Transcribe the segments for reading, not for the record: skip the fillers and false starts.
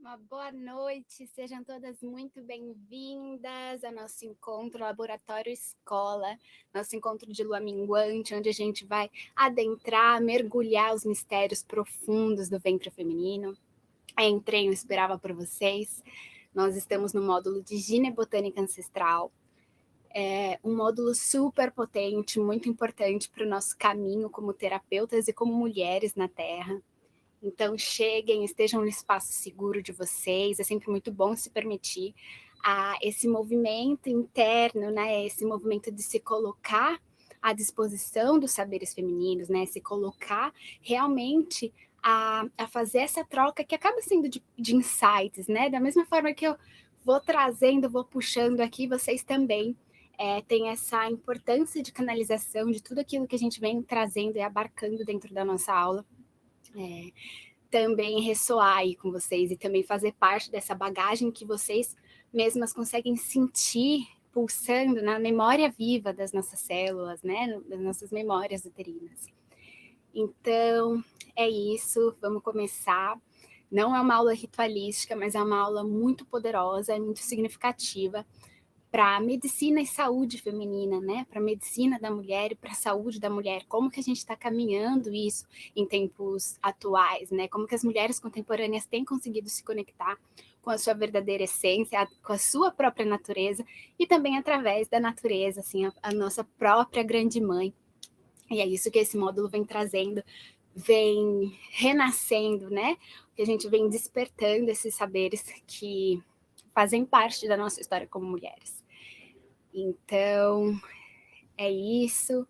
Uma boa noite, sejam todas muito bem-vindas ao nosso encontro Laboratório Escola, nosso encontro de lua minguante, onde a gente vai adentrar, mergulhar os mistérios profundos do ventre feminino. Entrei, eu esperava por vocês. Nós estamos no módulo de ginebotânica ancestral, um módulo super potente, muito importante para o nosso caminho como terapeutas e como mulheres na Terra. Então, cheguem, estejam no espaço seguro de vocês. É sempre muito bom se permitir esse movimento interno, né? Esse movimento de se colocar à disposição dos saberes femininos, né? Se colocar realmente a fazer essa troca que acaba sendo de insights, né? Da mesma forma que eu vou trazendo, vou puxando aqui, vocês também têm essa importância de canalização de tudo aquilo que a gente vem trazendo e abarcando dentro da nossa aula. Também ressoar aí com vocês e também fazer parte dessa bagagem que vocês mesmas conseguem sentir pulsando na memória viva das nossas células, né, das nossas memórias uterinas. Então, é isso, vamos começar. Não é uma aula ritualística, mas é uma aula muito poderosa e muito significativa para a medicina e saúde feminina, né? Para a medicina da mulher e para a saúde da mulher. Como que a gente está caminhando isso em tempos atuais, né? Como que as mulheres contemporâneas têm conseguido se conectar com a sua verdadeira essência, com a sua própria natureza e também através da natureza, assim, a nossa própria grande mãe. E é isso que esse módulo vem trazendo, vem renascendo, né? Que a gente vem despertando esses saberes que fazem parte da nossa história como mulheres. Então, é isso,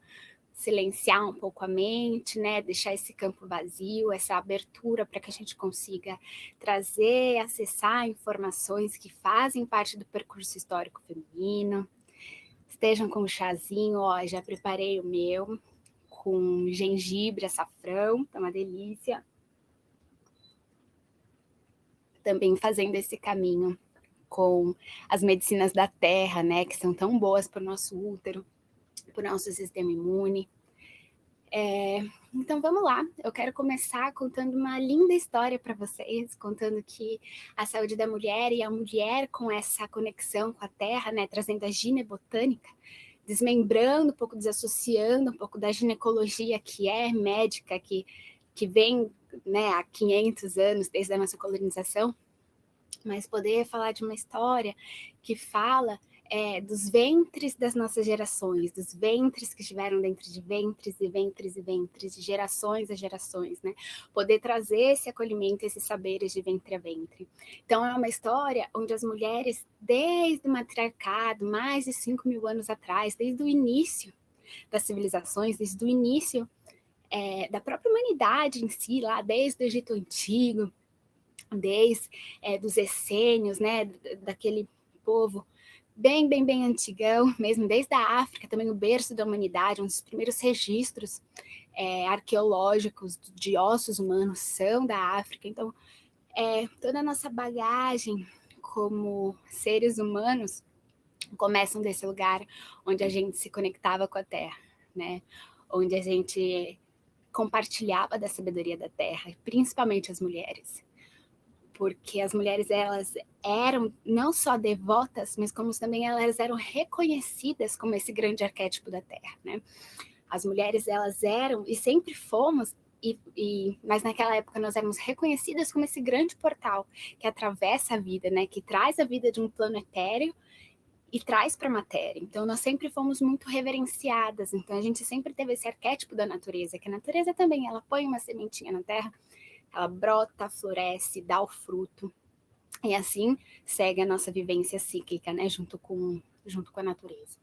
silenciar um pouco a mente, né? Deixar esse campo vazio, essa abertura para que a gente consiga trazer, acessar informações que fazem parte do percurso histórico feminino. Estejam com o chazinho, ó, já preparei o meu, com gengibre, açafrão, tá uma delícia. Também fazendo esse caminho com as medicinas da terra, né, que são tão boas para o nosso útero, para o nosso sistema imune. Então vamos lá, eu quero começar contando uma linda história para vocês, contando que a saúde da mulher e a mulher com essa conexão com a terra, né, trazendo a ginebotânica, desmembrando um pouco, desassociando um pouco da ginecologia que é médica, que vem, né, há 500 anos desde a nossa colonização, mas poder falar de uma história que fala dos ventres das nossas gerações, dos ventres que estiveram dentro de ventres e ventres e ventres, de gerações a gerações, né? Poder trazer esse acolhimento, esses saberes de ventre a ventre. Então, é uma história onde as mulheres, desde o matriarcado, mais de 5.000 anos atrás, desde o início das civilizações, desde o início da própria humanidade em si, lá desde o Egito Antigo, desde dos essênios, né, daquele povo bem antigão, mesmo desde a África, também o berço da humanidade, um dos primeiros registros arqueológicos de ossos humanos são da África. Então, toda a nossa bagagem como seres humanos começam desse lugar onde a gente se conectava com a Terra, né? Onde a gente compartilhava da sabedoria da Terra, principalmente as mulheres, porque as mulheres elas eram não só devotas, mas como também elas eram reconhecidas como esse grande arquétipo da Terra, né? As mulheres elas eram e sempre fomos mas naquela época nós éramos reconhecidas como esse grande portal que atravessa a vida, né? Que traz a vida de um plano etéreo e traz para a matéria. Então nós sempre fomos muito reverenciadas. Então a gente sempre teve esse arquétipo da natureza, que a natureza também ela põe uma sementinha na terra, ela brota, floresce, dá o fruto. E assim segue a nossa vivência cíclica, né, junto com a natureza.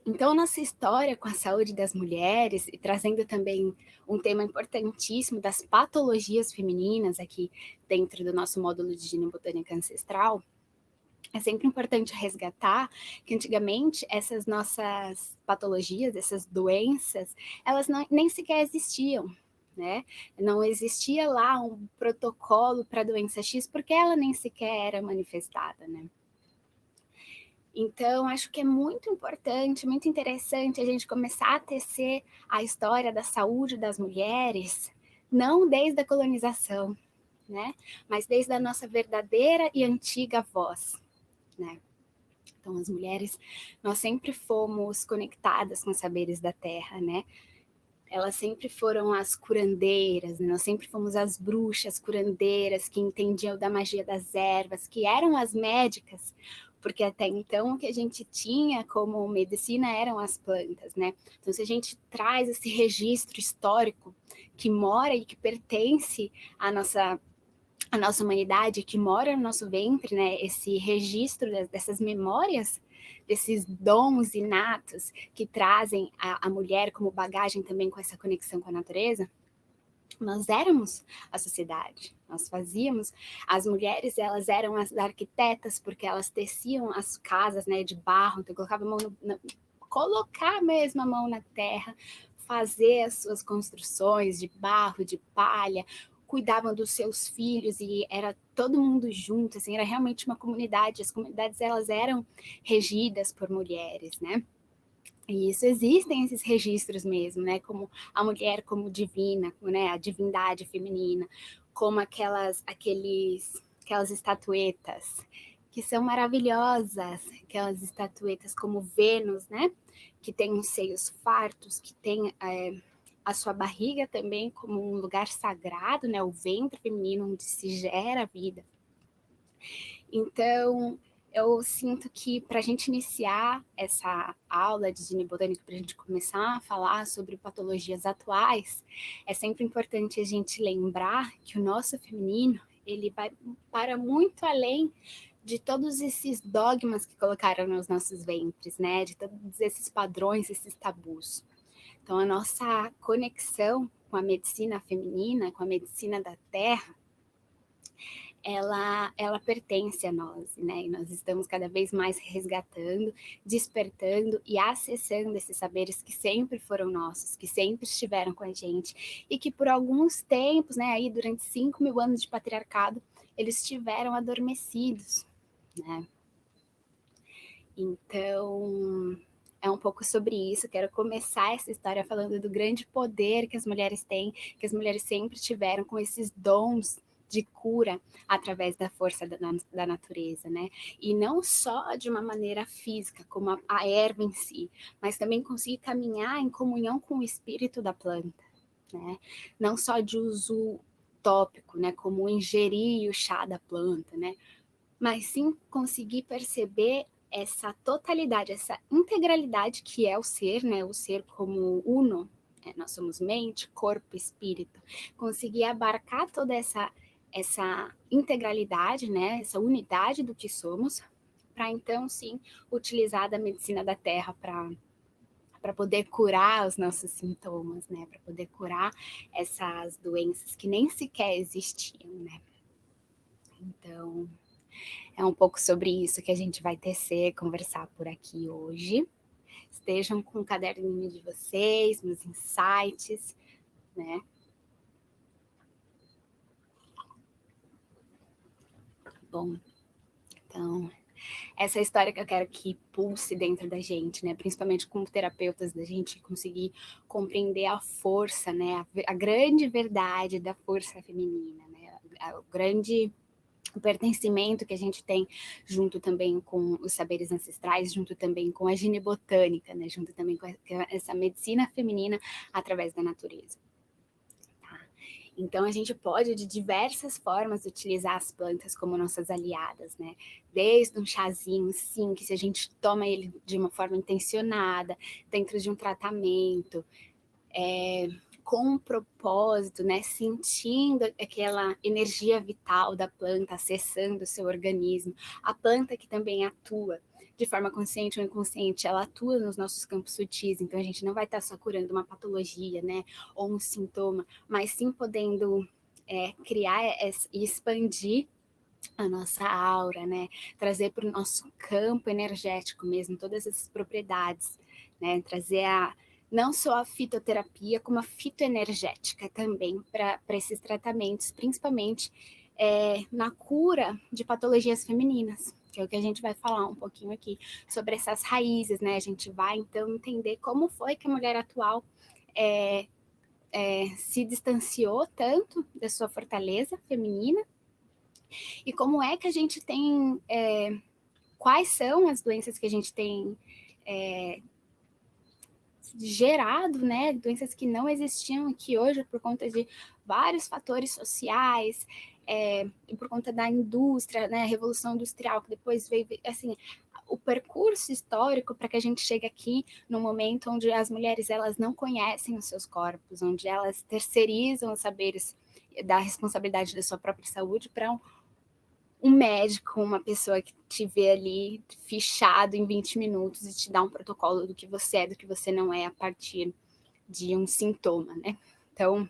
Então, a nossa história com a saúde das mulheres, e trazendo também um tema importantíssimo das patologias femininas aqui dentro do nosso módulo de ginebotânica ancestral, é sempre importante resgatar que antigamente essas nossas patologias, essas doenças, elas nem sequer existiam, né? Não existia lá um protocolo para a doença X porque ela nem sequer era manifestada, né? Então, acho que é muito importante, muito interessante a gente começar a tecer a história da saúde das mulheres, não desde a colonização, né? Mas desde a nossa verdadeira e antiga voz, né? Então, as mulheres, nós sempre fomos conectadas com os saberes da terra, né? Elas sempre foram as curandeiras, né? Nós sempre fomos as bruxas curandeiras que entendiam da magia das ervas, que eram as médicas, porque até então o que a gente tinha como medicina eram as plantas, né? Então, se a gente traz esse registro histórico que mora e que pertence à nossa a nossa humanidade que mora no nosso ventre, né? Esse registro dessas memórias, desses dons inatos que trazem a mulher como bagagem também com essa conexão com a natureza. Nós éramos a sociedade, nós fazíamos, as mulheres elas eram as arquitetas porque elas teciam as casas, né, de barro, então colocava a mão colocar mesmo a mão na terra, fazer as suas construções de barro, de palha, cuidavam dos seus filhos e era todo mundo junto, assim, era realmente uma comunidade. As comunidades elas eram regidas por mulheres, né? E isso existem esses registros mesmo, né? Como a mulher como divina, né? A divindade feminina, como aquelas estatuetas que são maravilhosas, aquelas estatuetas como Vênus, né? Que tem os seios fartos, que tem a sua barriga também como um lugar sagrado, né? O ventre feminino onde se gera a vida. Então, eu sinto que para a gente iniciar essa aula de higiene botânica, para a gente começar a falar sobre patologias atuais, é sempre importante a gente lembrar que o nosso feminino ele vai para muito além de todos esses dogmas que colocaram nos nossos ventres, né? De todos esses padrões, esses tabus. Então, a nossa conexão com a medicina feminina, com a medicina da terra, ela pertence a nós, né? E nós estamos cada vez mais resgatando, despertando e acessando esses saberes que sempre foram nossos, que sempre estiveram com a gente e que por alguns tempos, né, aí durante 5.000 anos de patriarcado, eles estiveram adormecidos, né? Então, é um pouco sobre isso. Quero começar essa história falando do grande poder que as mulheres têm, que as mulheres sempre tiveram com esses dons de cura através da força da natureza, né? E não só de uma maneira física, como a erva em si, mas também conseguir caminhar em comunhão com o espírito da planta, né? Não só de uso tópico, né? Como ingerir o chá da planta, né? Mas sim conseguir perceber essa totalidade, essa integralidade que é o ser, né? O ser como uno, nós somos mente, corpo, espírito. Conseguir abarcar toda essa integralidade, né? Essa unidade do que somos, para então sim utilizar da medicina da terra para poder curar os nossos sintomas, né? Para poder curar essas doenças que nem sequer existiam, né? Então, é um pouco sobre isso que a gente vai tecer, conversar por aqui hoje. Estejam com o caderninho de vocês, meus insights, né? Bom, então, essa é a história que eu quero que pulse dentro da gente, né? Principalmente como terapeutas, da gente conseguir compreender a força, né? A grande verdade da força feminina, né? O grande o pertencimento que a gente tem junto também com os saberes ancestrais, junto também com a ginebotânica, né? Junto também com essa medicina feminina através da natureza. Tá? Então a gente pode de diversas formas utilizar as plantas como nossas aliadas, né? Desde um chazinho, sim, que se a gente toma ele de uma forma intencionada, dentro de um tratamento, com um propósito, né? Sentindo aquela energia vital da planta acessando o seu organismo. A planta que também atua de forma consciente ou inconsciente, ela atua nos nossos campos sutis, então a gente não vai estar só curando uma patologia, né? Ou um sintoma, mas sim podendo criar e expandir a nossa aura, né? Trazer para o nosso campo energético mesmo todas essas propriedades, né? Trazer não só a fitoterapia, como a fitoenergética também para esses tratamentos, principalmente na cura de patologias femininas, que é o que a gente vai falar um pouquinho aqui sobre essas raízes, né? A gente vai então entender como foi que a mulher atual se distanciou tanto da sua fortaleza feminina, e como é que a gente tem, quais são as doenças que a gente tem gerado, né, doenças que não existiam aqui hoje por conta de vários fatores sociais, e por conta da indústria, né, a Revolução Industrial, que depois veio, assim, o percurso histórico para que a gente chegue aqui no momento onde as mulheres elas não conhecem os seus corpos, onde elas terceirizam os saberes da responsabilidade da sua própria saúde para um médico, uma pessoa que te vê ali fichado em 20 minutos e te dá um protocolo do que você é, do que você não é, a partir de um sintoma, né? Então,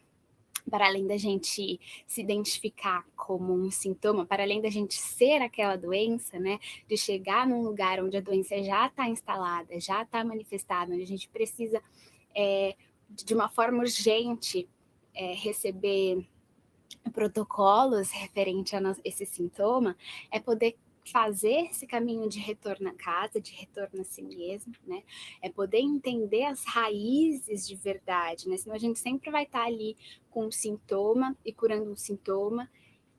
para além da gente se identificar como um sintoma, para além da gente ser aquela doença, né? De chegar num lugar onde a doença já está instalada, já está manifestada, onde a gente precisa, de uma forma urgente, receber protocolos referente a esse sintoma, é poder fazer esse caminho de retorno à casa, de retorno a si mesmo, né? É poder entender as raízes de verdade, né? Senão a gente sempre vai estar ali com um sintoma e curando um sintoma,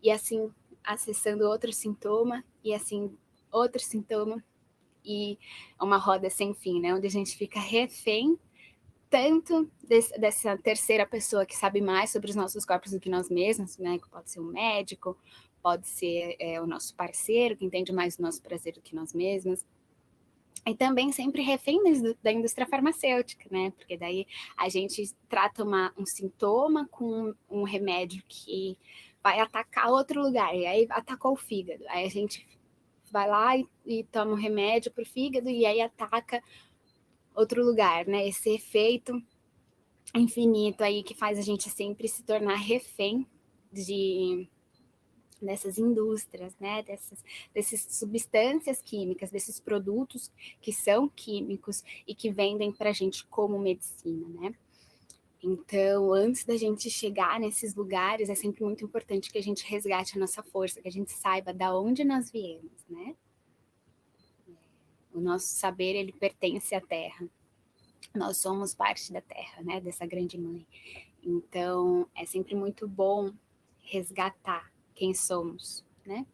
e assim acessando outro sintoma, e assim outro sintoma, e é uma roda sem fim, né? Onde a gente fica refém tanto dessa terceira pessoa que sabe mais sobre os nossos corpos do que nós mesmos, né? Que pode ser um médico, pode ser o nosso parceiro, que entende mais do nosso prazer do que nós mesmos. E também sempre refém da indústria farmacêutica, né? Porque daí a gente trata um sintoma com um remédio que vai atacar outro lugar, e aí atacou o fígado. Aí a gente vai lá e toma um remédio para o fígado, e aí ataca outro lugar, né? Esse efeito infinito aí que faz a gente sempre se tornar refém dessas indústrias, né? Dessas substâncias químicas, desses produtos que são químicos e que vendem para a gente como medicina, né? Então, antes da gente chegar nesses lugares, é sempre muito importante que a gente resgate a nossa força, que a gente saiba da onde nós viemos, né? O nosso saber, ele pertence à Terra. Nós somos parte da Terra, né? Dessa grande mãe. Então, é sempre muito bom resgatar quem somos, né?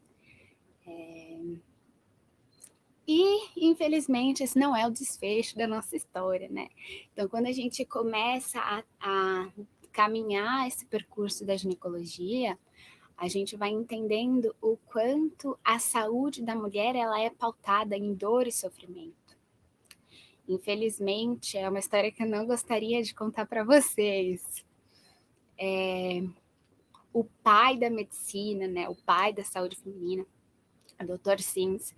E, infelizmente, esse não é o desfecho da nossa história, né? Então, quando a gente começa a caminhar esse percurso da ginecologia, a gente vai entendendo o quanto a saúde da mulher ela é pautada em dor e sofrimento. Infelizmente, é uma história que eu não gostaria de contar para vocês. O pai da medicina, né, o pai da saúde feminina, o Dr. Sims,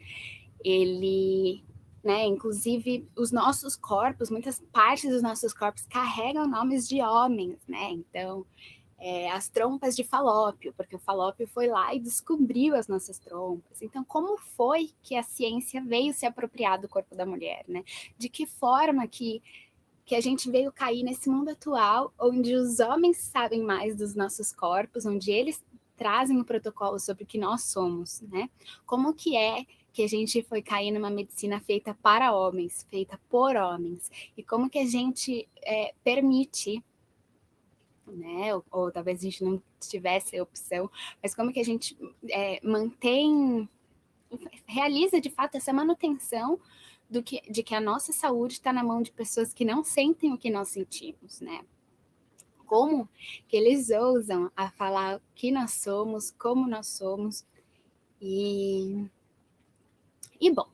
ele, né, inclusive os nossos corpos, muitas partes dos nossos corpos carregam nomes de homens, né? Então, as trompas de Falópio, porque o Falópio foi lá e descobriu as nossas trompas. Então, como foi que a ciência veio se apropriar do corpo da mulher, né? De que forma que a gente veio cair nesse mundo atual, onde os homens sabem mais dos nossos corpos, onde eles trazem o protocolo sobre o que nós somos, né? Como que é que a gente foi cair numa medicina feita para homens, feita por homens, e como que a gente permite, né? Ou talvez a gente não tivesse a opção, mas como que a gente realiza de fato essa manutenção de que a nossa saúde está na mão de pessoas que não sentem o que nós sentimos, né? Como que eles ousam a falar o que nós somos, como nós somos, e bom,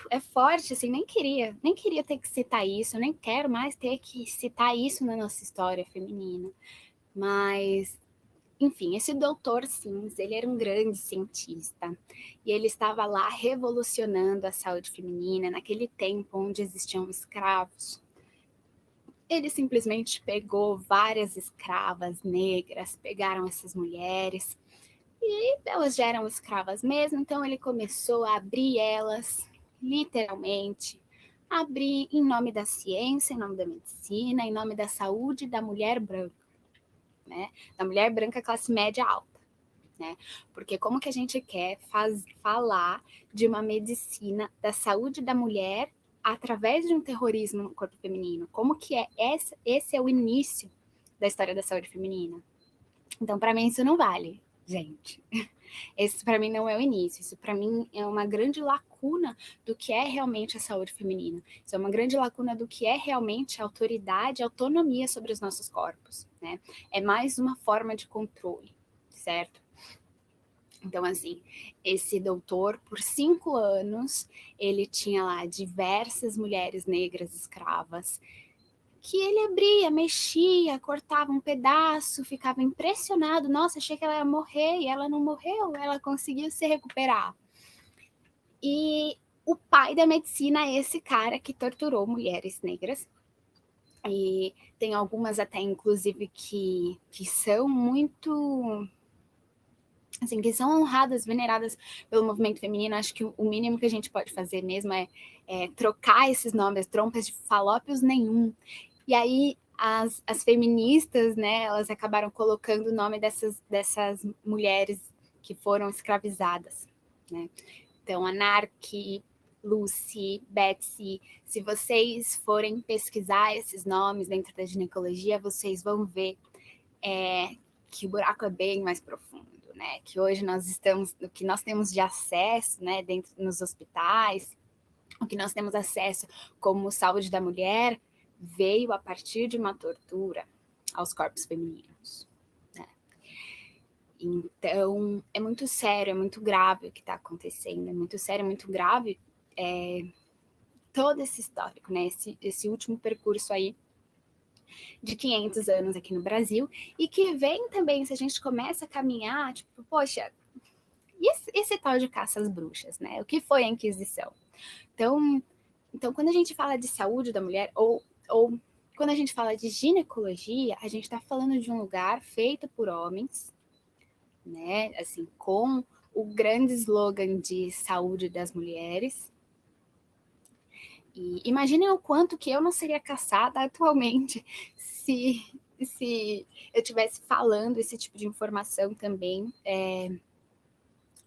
é forte, assim, nem queria ter que citar isso, nem quero mais ter que citar isso na nossa história feminina, mas enfim, esse doutor Sims, ele era um grande cientista e ele estava lá revolucionando a saúde feminina naquele tempo onde existiam escravos. Ele simplesmente pegou várias escravas negras, pegaram essas mulheres e elas já eram escravas mesmo, então ele começou a abrir elas, literalmente, abrir em nome da ciência, em nome da medicina, em nome da saúde da mulher branca, né? Da mulher branca classe média alta. Né? Porque como que a gente quer falar de uma medicina da saúde da mulher através de um terrorismo no corpo feminino. Como que é esse é o início da história da saúde feminina? Então, para mim, isso não vale, gente. Esse, para mim, não é o início. Isso, para mim, é uma grande lacuna do que é realmente a saúde feminina. Isso é uma grande lacuna do que é realmente a autoridade, a autonomia sobre os nossos corpos, né? É mais uma forma de controle, certo? Então, assim, esse doutor, por 5 anos, ele tinha lá diversas mulheres negras escravas, que ele abria, mexia, cortava um pedaço, ficava impressionado. Nossa, achei que ela ia morrer e ela não morreu, ela conseguiu se recuperar. E o pai da medicina é esse cara que torturou mulheres negras. E tem algumas até, inclusive, que são muito... assim, que são honradas, veneradas pelo movimento feminino. Acho que o mínimo que a gente pode fazer mesmo é trocar esses nomes, trompas de falópios nenhum. E aí as feministas, né, elas acabaram colocando o nome dessas mulheres que foram escravizadas, né? Então, Anarque, Lucy, Betsy, se vocês forem pesquisar esses nomes dentro da ginecologia, vocês vão ver que o buraco é bem mais profundo, né? Que hoje nós estamos, o que nós temos de acesso, né, dentro nos hospitais, o que nós temos acesso como saúde da mulher, veio a partir de uma tortura aos corpos femininos, né? Então, é muito sério, é muito grave o que está acontecendo, é muito sério, é muito grave todo esse histórico, né? Esse último percurso aí de 500 anos aqui no Brasil, e que vem também, se a gente começa a caminhar, tipo, poxa, e esse tal de caça às bruxas, né? O que foi a Inquisição? Então quando a gente fala de saúde da mulher, ou quando a gente fala de ginecologia, a gente está falando de um lugar feito por homens, né? Assim, com o grande slogan de saúde das mulheres. E imaginem o quanto que eu não seria caçada atualmente se eu estivesse falando esse tipo de informação também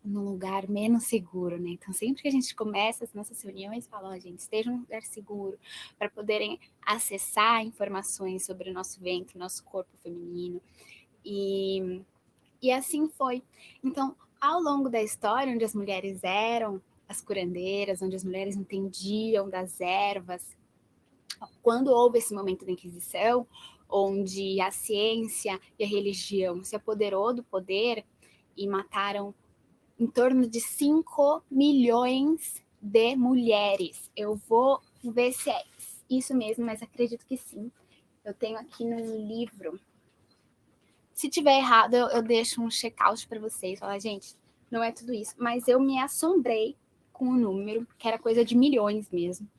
num lugar menos seguro, né? Então, sempre que a gente começa as nossas reuniões, fala, oh, gente, esteja num lugar seguro para poderem acessar informações sobre o nosso ventre, nosso corpo feminino. E assim foi. Então, ao longo da história, onde as mulheres eram as curandeiras, onde as mulheres entendiam das ervas, quando houve esse momento da Inquisição, onde a ciência e a religião se apoderou do poder e mataram em torno de 5 milhões de mulheres. Eu vou ver se é isso mesmo, mas acredito que sim. Eu tenho aqui no livro. Se tiver errado, eu deixo um check-out para vocês. Falar, gente, não é tudo isso. Mas eu me assombrei com o número, que era coisa de milhões mesmo.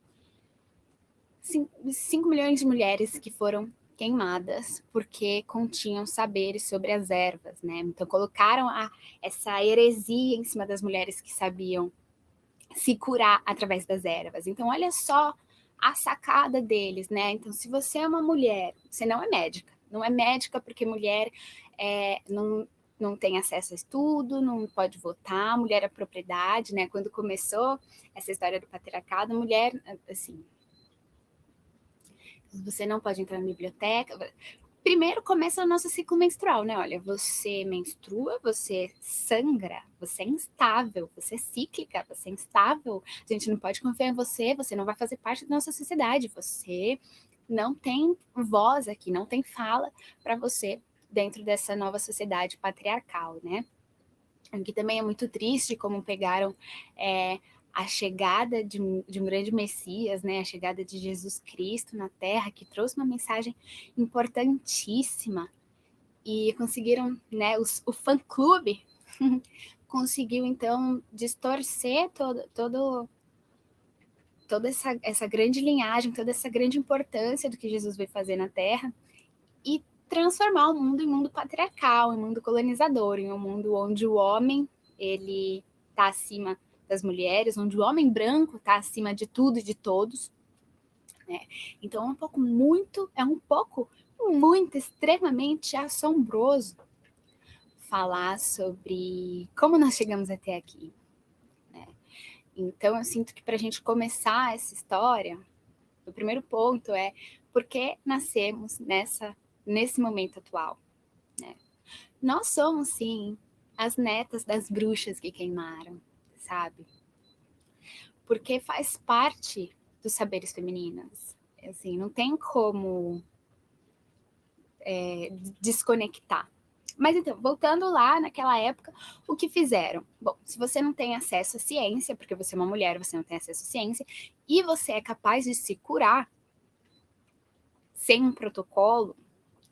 5 milhões de mulheres que foram queimadas porque continham saberes sobre as ervas, né? Então colocaram essa heresia em cima das mulheres que sabiam se curar através das ervas. Então olha só a sacada deles, né? Então se você é uma mulher, você não é médica. Não é médica porque mulher não tem acesso a estudo, não pode votar, mulher é propriedade, né? Quando começou essa história do patriarcado, mulher, assim, você não pode entrar na biblioteca. Primeiro começa o nosso ciclo menstrual, né? Olha, você menstrua, você sangra, você é instável, você é cíclica, você é instável. A gente não pode confiar em você, você não vai fazer parte da nossa sociedade, você não tem voz aqui, não tem fala para você dentro dessa nova sociedade patriarcal, né? O que também é muito triste, como pegaram a chegada de um grande Messias, né? A chegada de Jesus Cristo na Terra, que trouxe uma mensagem importantíssima, e conseguiram, né? O fã-clube conseguiu, então, distorcer toda essa grande linhagem, toda essa grande importância do que Jesus veio fazer na Terra, e transformar o mundo em mundo patriarcal, em mundo colonizador, em um mundo onde o homem ele está acima das mulheres, onde o homem branco está acima de tudo e de todos, né? Então é um pouco muito extremamente assombroso falar sobre como nós chegamos até aqui, né? Então, eu sinto que para a gente começar essa história, o primeiro ponto é por que nascemos nesse momento atual, né? Nós somos, sim, as netas das bruxas que queimaram, sabe? Porque faz parte dos saberes femininos. Assim, não tem como desconectar. Mas então, voltando lá naquela época, o que fizeram? Bom, se você não tem acesso à ciência, porque você é uma mulher, você não tem acesso à ciência, e você é capaz de se curar sem um protocolo,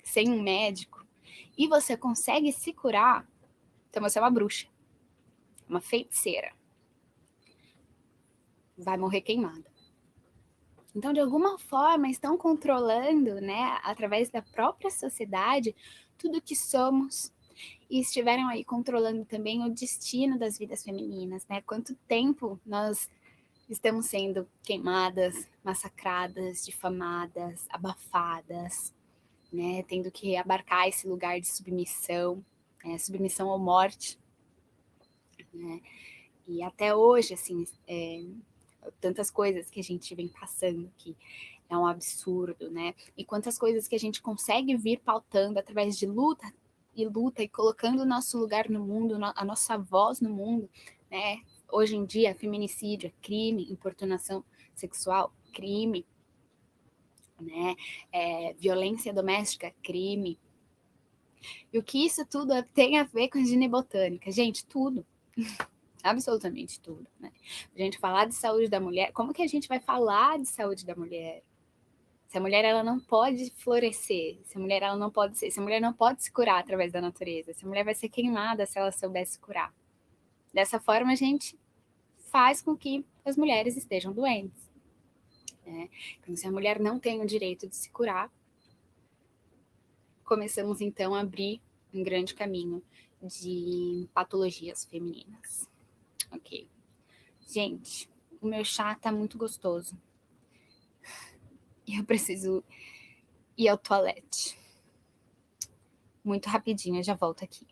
sem um médico, e você consegue se curar, então você é uma bruxa, uma feiticeira. Vai morrer queimada. Então, de alguma forma, estão controlando, né, através da própria sociedade, tudo que somos, e estiveram aí controlando também o destino das vidas femininas, né? Quanto tempo nós estamos sendo queimadas, massacradas, difamadas, abafadas, né? Tendo que abarcar esse lugar de submissão, submissão à morte, né? E até hoje, assim, tantas coisas que a gente vem passando que é um absurdo, né? E quantas coisas que a gente consegue vir pautando através de luta e colocando o nosso lugar no mundo, a nossa voz no mundo, né? Hoje em dia, feminicídio é crime, importunação sexual, crime, né? Violência doméstica, crime. E o que isso tudo tem a ver com a higiene botânica? Gente, tudo. Absolutamente tudo, né? A gente falar de saúde da mulher, como que a gente vai falar de saúde da mulher? Se a mulher ela não pode florescer, se a mulher ela não pode ser, se a mulher não pode se curar através da natureza, se a mulher vai ser queimada se ela soubesse curar. Dessa forma a gente faz com que as mulheres estejam doentes, né? Então, se a mulher não tem o direito de se curar, começamos então a abrir um grande caminho de patologias femininas. Ok. Gente, o meu chá tá muito gostoso. E eu preciso ir ao toalete. Muito rapidinho, eu já volto aqui.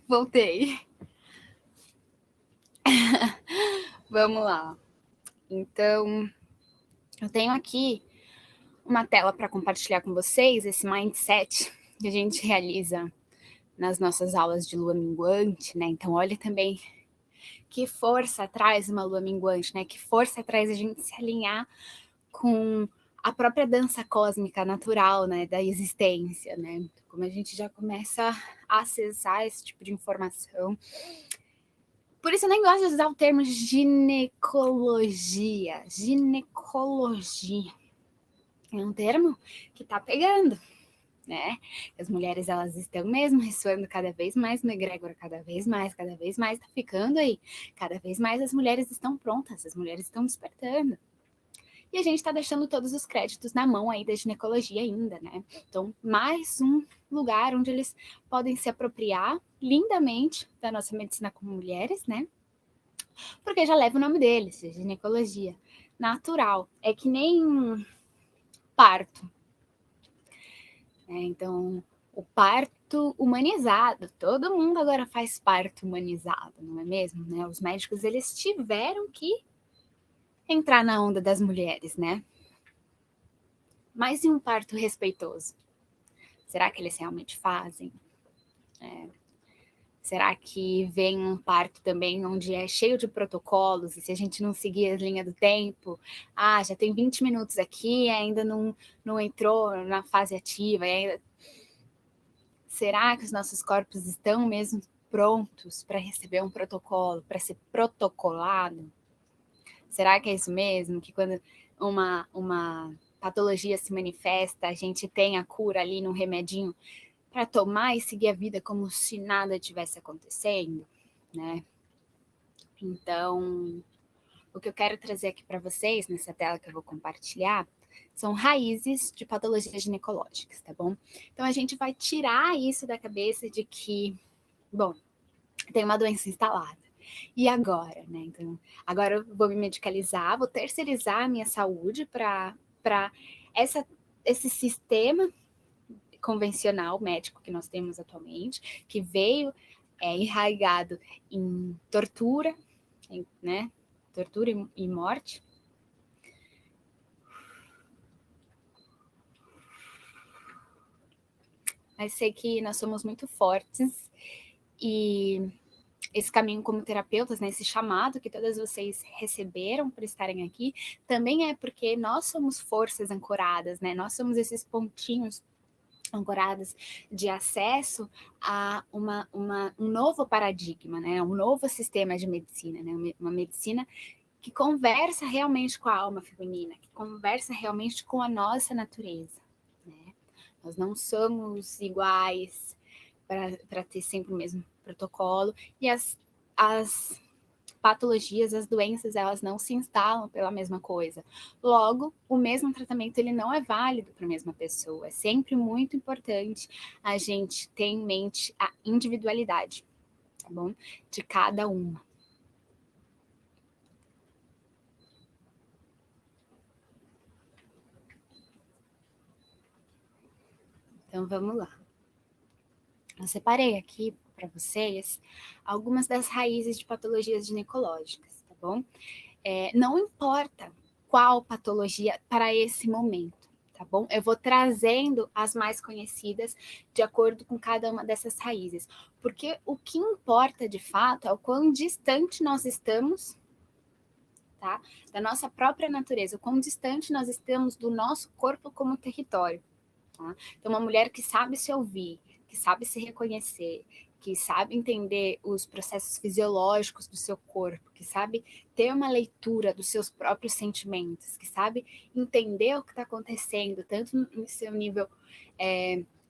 Voltei. Vamos lá. Então, eu tenho aqui uma tela para compartilhar com vocês esse mindset que a gente realiza nas nossas aulas de lua minguante, né? Então, olha também que força traz uma lua minguante, né? Que força traz a gente se alinhar com a própria dança cósmica natural, né, da existência, né? Como a gente já começa a acessar esse tipo de informação. Por isso eu nem gosto de usar o termo ginecologia. Ginecologia é um termo que está pegando, né? As mulheres, elas estão mesmo ressoando cada vez mais no egrégora, cada vez mais tá ficando aí. Cada vez mais as mulheres estão prontas, as mulheres estão despertando. E a gente está deixando todos os créditos na mão aí da ginecologia ainda, né? Então, mais um lugar onde eles podem se apropriar lindamente da nossa medicina com mulheres, né? Porque já leva o nome deles, ginecologia natural. É que nem parto. Então, o parto humanizado, todo mundo agora faz parto humanizado, não é mesmo? Né? Os médicos, eles tiveram que entrar na onda das mulheres, né? Mas e um parto respeitoso? Será que eles realmente fazem? Será que vem um parto também onde é cheio de protocolos e se a gente não seguir a linha do tempo, já tem 20 minutos aqui, ainda não entrou na fase ativa, ainda... Será que os nossos corpos estão mesmo prontos para receber um protocolo, para ser protocolado? Será que é isso mesmo? Que quando uma patologia se manifesta, a gente tem a cura ali num remedinho para tomar e seguir a vida como se nada tivesse acontecendo, né? Então, o que eu quero trazer aqui para vocês, nessa tela que eu vou compartilhar, são raízes de patologias ginecológicas, tá bom? Então, a gente vai tirar isso da cabeça de que, bom, tem uma doença instalada. E agora, né? Então, agora eu vou me medicalizar, vou terceirizar a minha saúde para esse sistema convencional médico que nós temos atualmente, que veio enraizado em tortura, né? Tortura e morte. Mas sei que nós somos muito fortes e esse caminho como terapeutas, né, esse chamado que todas vocês receberam por estarem aqui, também é porque nós somos forças ancoradas, né? Nós somos esses pontinhos ancoradas de acesso a um novo paradigma, né? Um novo sistema de medicina, né? Uma medicina que conversa realmente com a alma feminina, que conversa realmente com a nossa natureza, né? Nós não somos iguais para ter sempre o mesmo protocolo e as patologias, as doenças, elas não se instalam pela mesma coisa. Logo, o mesmo tratamento ele não é válido para a mesma pessoa. É sempre muito importante a gente ter em mente a individualidade, tá bom? De cada uma. Então, vamos lá. Eu separei aqui para vocês algumas das raízes de patologias ginecológicas, tá bom? Não importa qual patologia para esse momento, tá bom? Eu vou trazendo as mais conhecidas de acordo com cada uma dessas raízes, porque o que importa de fato é o quão distante nós estamos, tá? Da nossa própria natureza, o quão distante nós estamos do nosso corpo como território. Tá? Então, uma mulher que sabe se ouvir, que sabe se reconhecer, que sabe entender os processos fisiológicos do seu corpo, que sabe ter uma leitura dos seus próprios sentimentos, que sabe entender o que está acontecendo, tanto no seu nível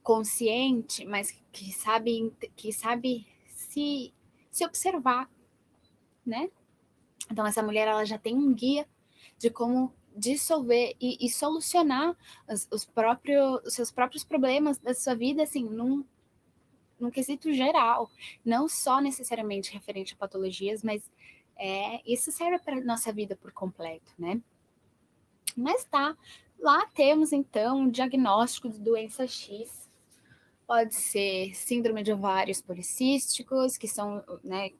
consciente, mas que sabe se observar, né? Então, essa mulher ela já tem um guia de como dissolver e solucionar os seus próprios problemas da sua vida, assim, num quesito geral, não só necessariamente referente a patologias, mas isso serve para a nossa vida por completo, né? Mas tá, lá temos então um diagnóstico de doença X. Pode ser síndrome de ovários policísticos, que são, né,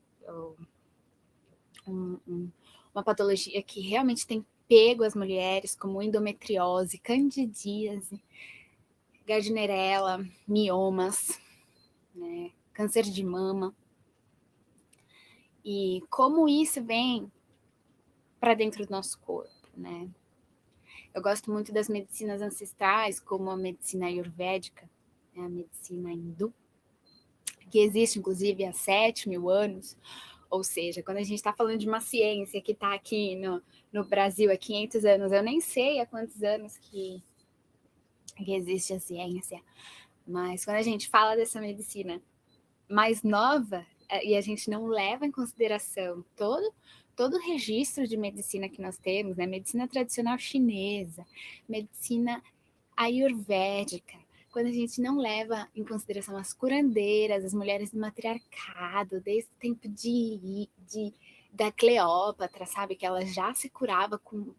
uma patologia que realmente tem pego as mulheres, como endometriose, candidíase, gardnerella, miomas, né, câncer de mama. E como isso vem para dentro do nosso corpo, né? Eu gosto muito das medicinas ancestrais, como a medicina ayurvédica, né, a medicina hindu, que existe, inclusive, há 7.000 anos. Ou seja, quando a gente está falando de uma ciência que está aqui no Brasil há 500 anos, eu nem sei há quantos anos que existe a ciência, mas quando a gente fala dessa medicina mais nova, e a gente não leva em consideração todo o registro de medicina que nós temos, né? Medicina tradicional chinesa, medicina ayurvédica, quando a gente não leva em consideração as curandeiras, as mulheres do matriarcado, desde o tempo da Cleópatra, sabe? Que ela já se curava com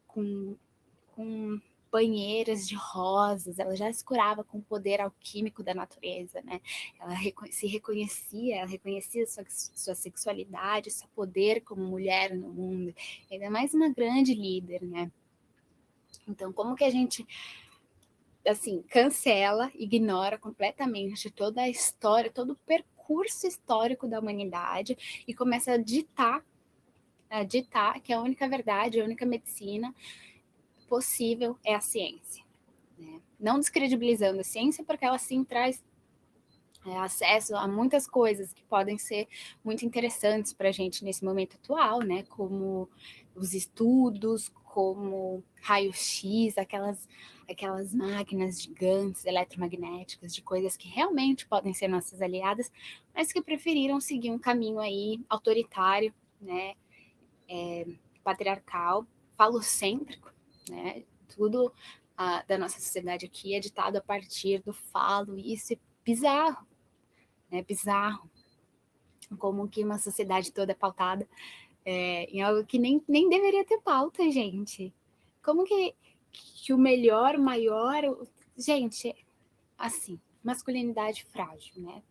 banheiras de rosas, ela já se curava com o poder alquímico da natureza, né? Ela se reconhecia, ela reconhecia sua sexualidade, seu poder como mulher no mundo, ainda mais uma grande líder, né? Então, como que a gente assim, cancela, ignora completamente toda a história, todo o percurso histórico da humanidade e começa a ditar que a única verdade, a única medicina possível é a ciência, né? Não descredibilizando a ciência, porque ela sim traz acesso a muitas coisas que podem ser muito interessantes para a gente nesse momento atual, né? Como os estudos, como raio-x, aquelas máquinas gigantes eletromagnéticas, de coisas que realmente podem ser nossas aliadas, mas que preferiram seguir um caminho aí autoritário, né? Patriarcal, falocêntrico, né? Tudo da nossa sociedade aqui é ditado a partir do falo, e isso é bizarro, né? Bizarro como que uma sociedade toda é pautada em algo que nem deveria ter pauta, gente. Como que o melhor, o maior... Gente, assim, masculinidade frágil, né?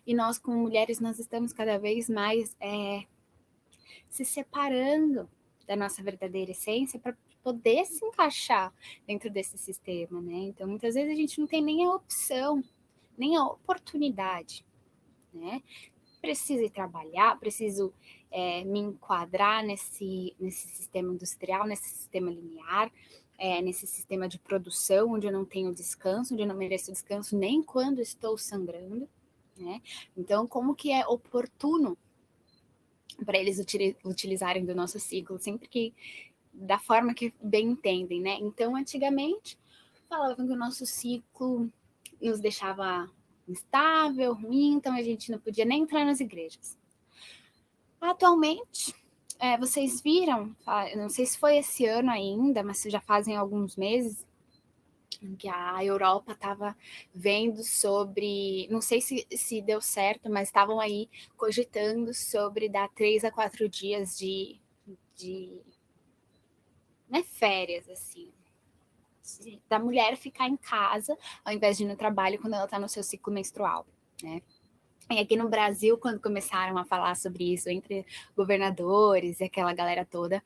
E nós, como mulheres, nós estamos cada vez mais se separando da nossa verdadeira essência para poder se encaixar dentro desse sistema, né? Então, muitas vezes a gente não tem nem a opção, nem a oportunidade, né? Preciso ir trabalhar, preciso me enquadrar nesse sistema industrial, nesse sistema linear, nesse sistema de produção, onde eu não tenho descanso, onde eu não mereço descanso nem quando estou sangrando, né? Então, como que é oportuno para eles utilizarem do nosso ciclo, sempre que da forma que bem entendem, né? Então, antigamente, falavam que o nosso ciclo nos deixava instável, ruim, então a gente não podia nem entrar nas igrejas. Atualmente, vocês viram, não sei se foi esse ano ainda, mas já fazem alguns meses, que a Europa estava vendo sobre, não sei se deu certo, mas estavam aí cogitando sobre dar 3 a 4 dias de né, férias, assim, da mulher ficar em casa ao invés de ir no trabalho quando ela está no seu ciclo menstrual, né? E aqui no Brasil, quando começaram a falar sobre isso entre governadores e aquela galera toda,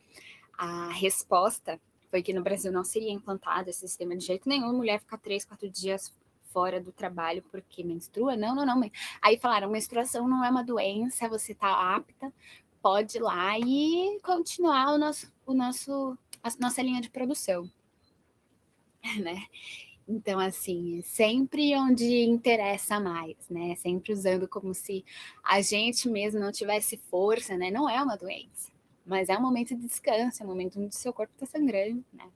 a resposta foi que no Brasil não seria implantado esse sistema de jeito nenhum, mulher ficar 3, 4 dias fora do trabalho porque menstrua. Não, não, não. Aí falaram, menstruação não é uma doença, você está apta, pode ir lá e continuar a nossa linha de produção, né? Então, assim, sempre onde interessa mais, né? Sempre usando como se a gente mesmo não tivesse força, né? Não é uma doença, mas é um momento de descanso, é um momento onde seu corpo está sangrando, né?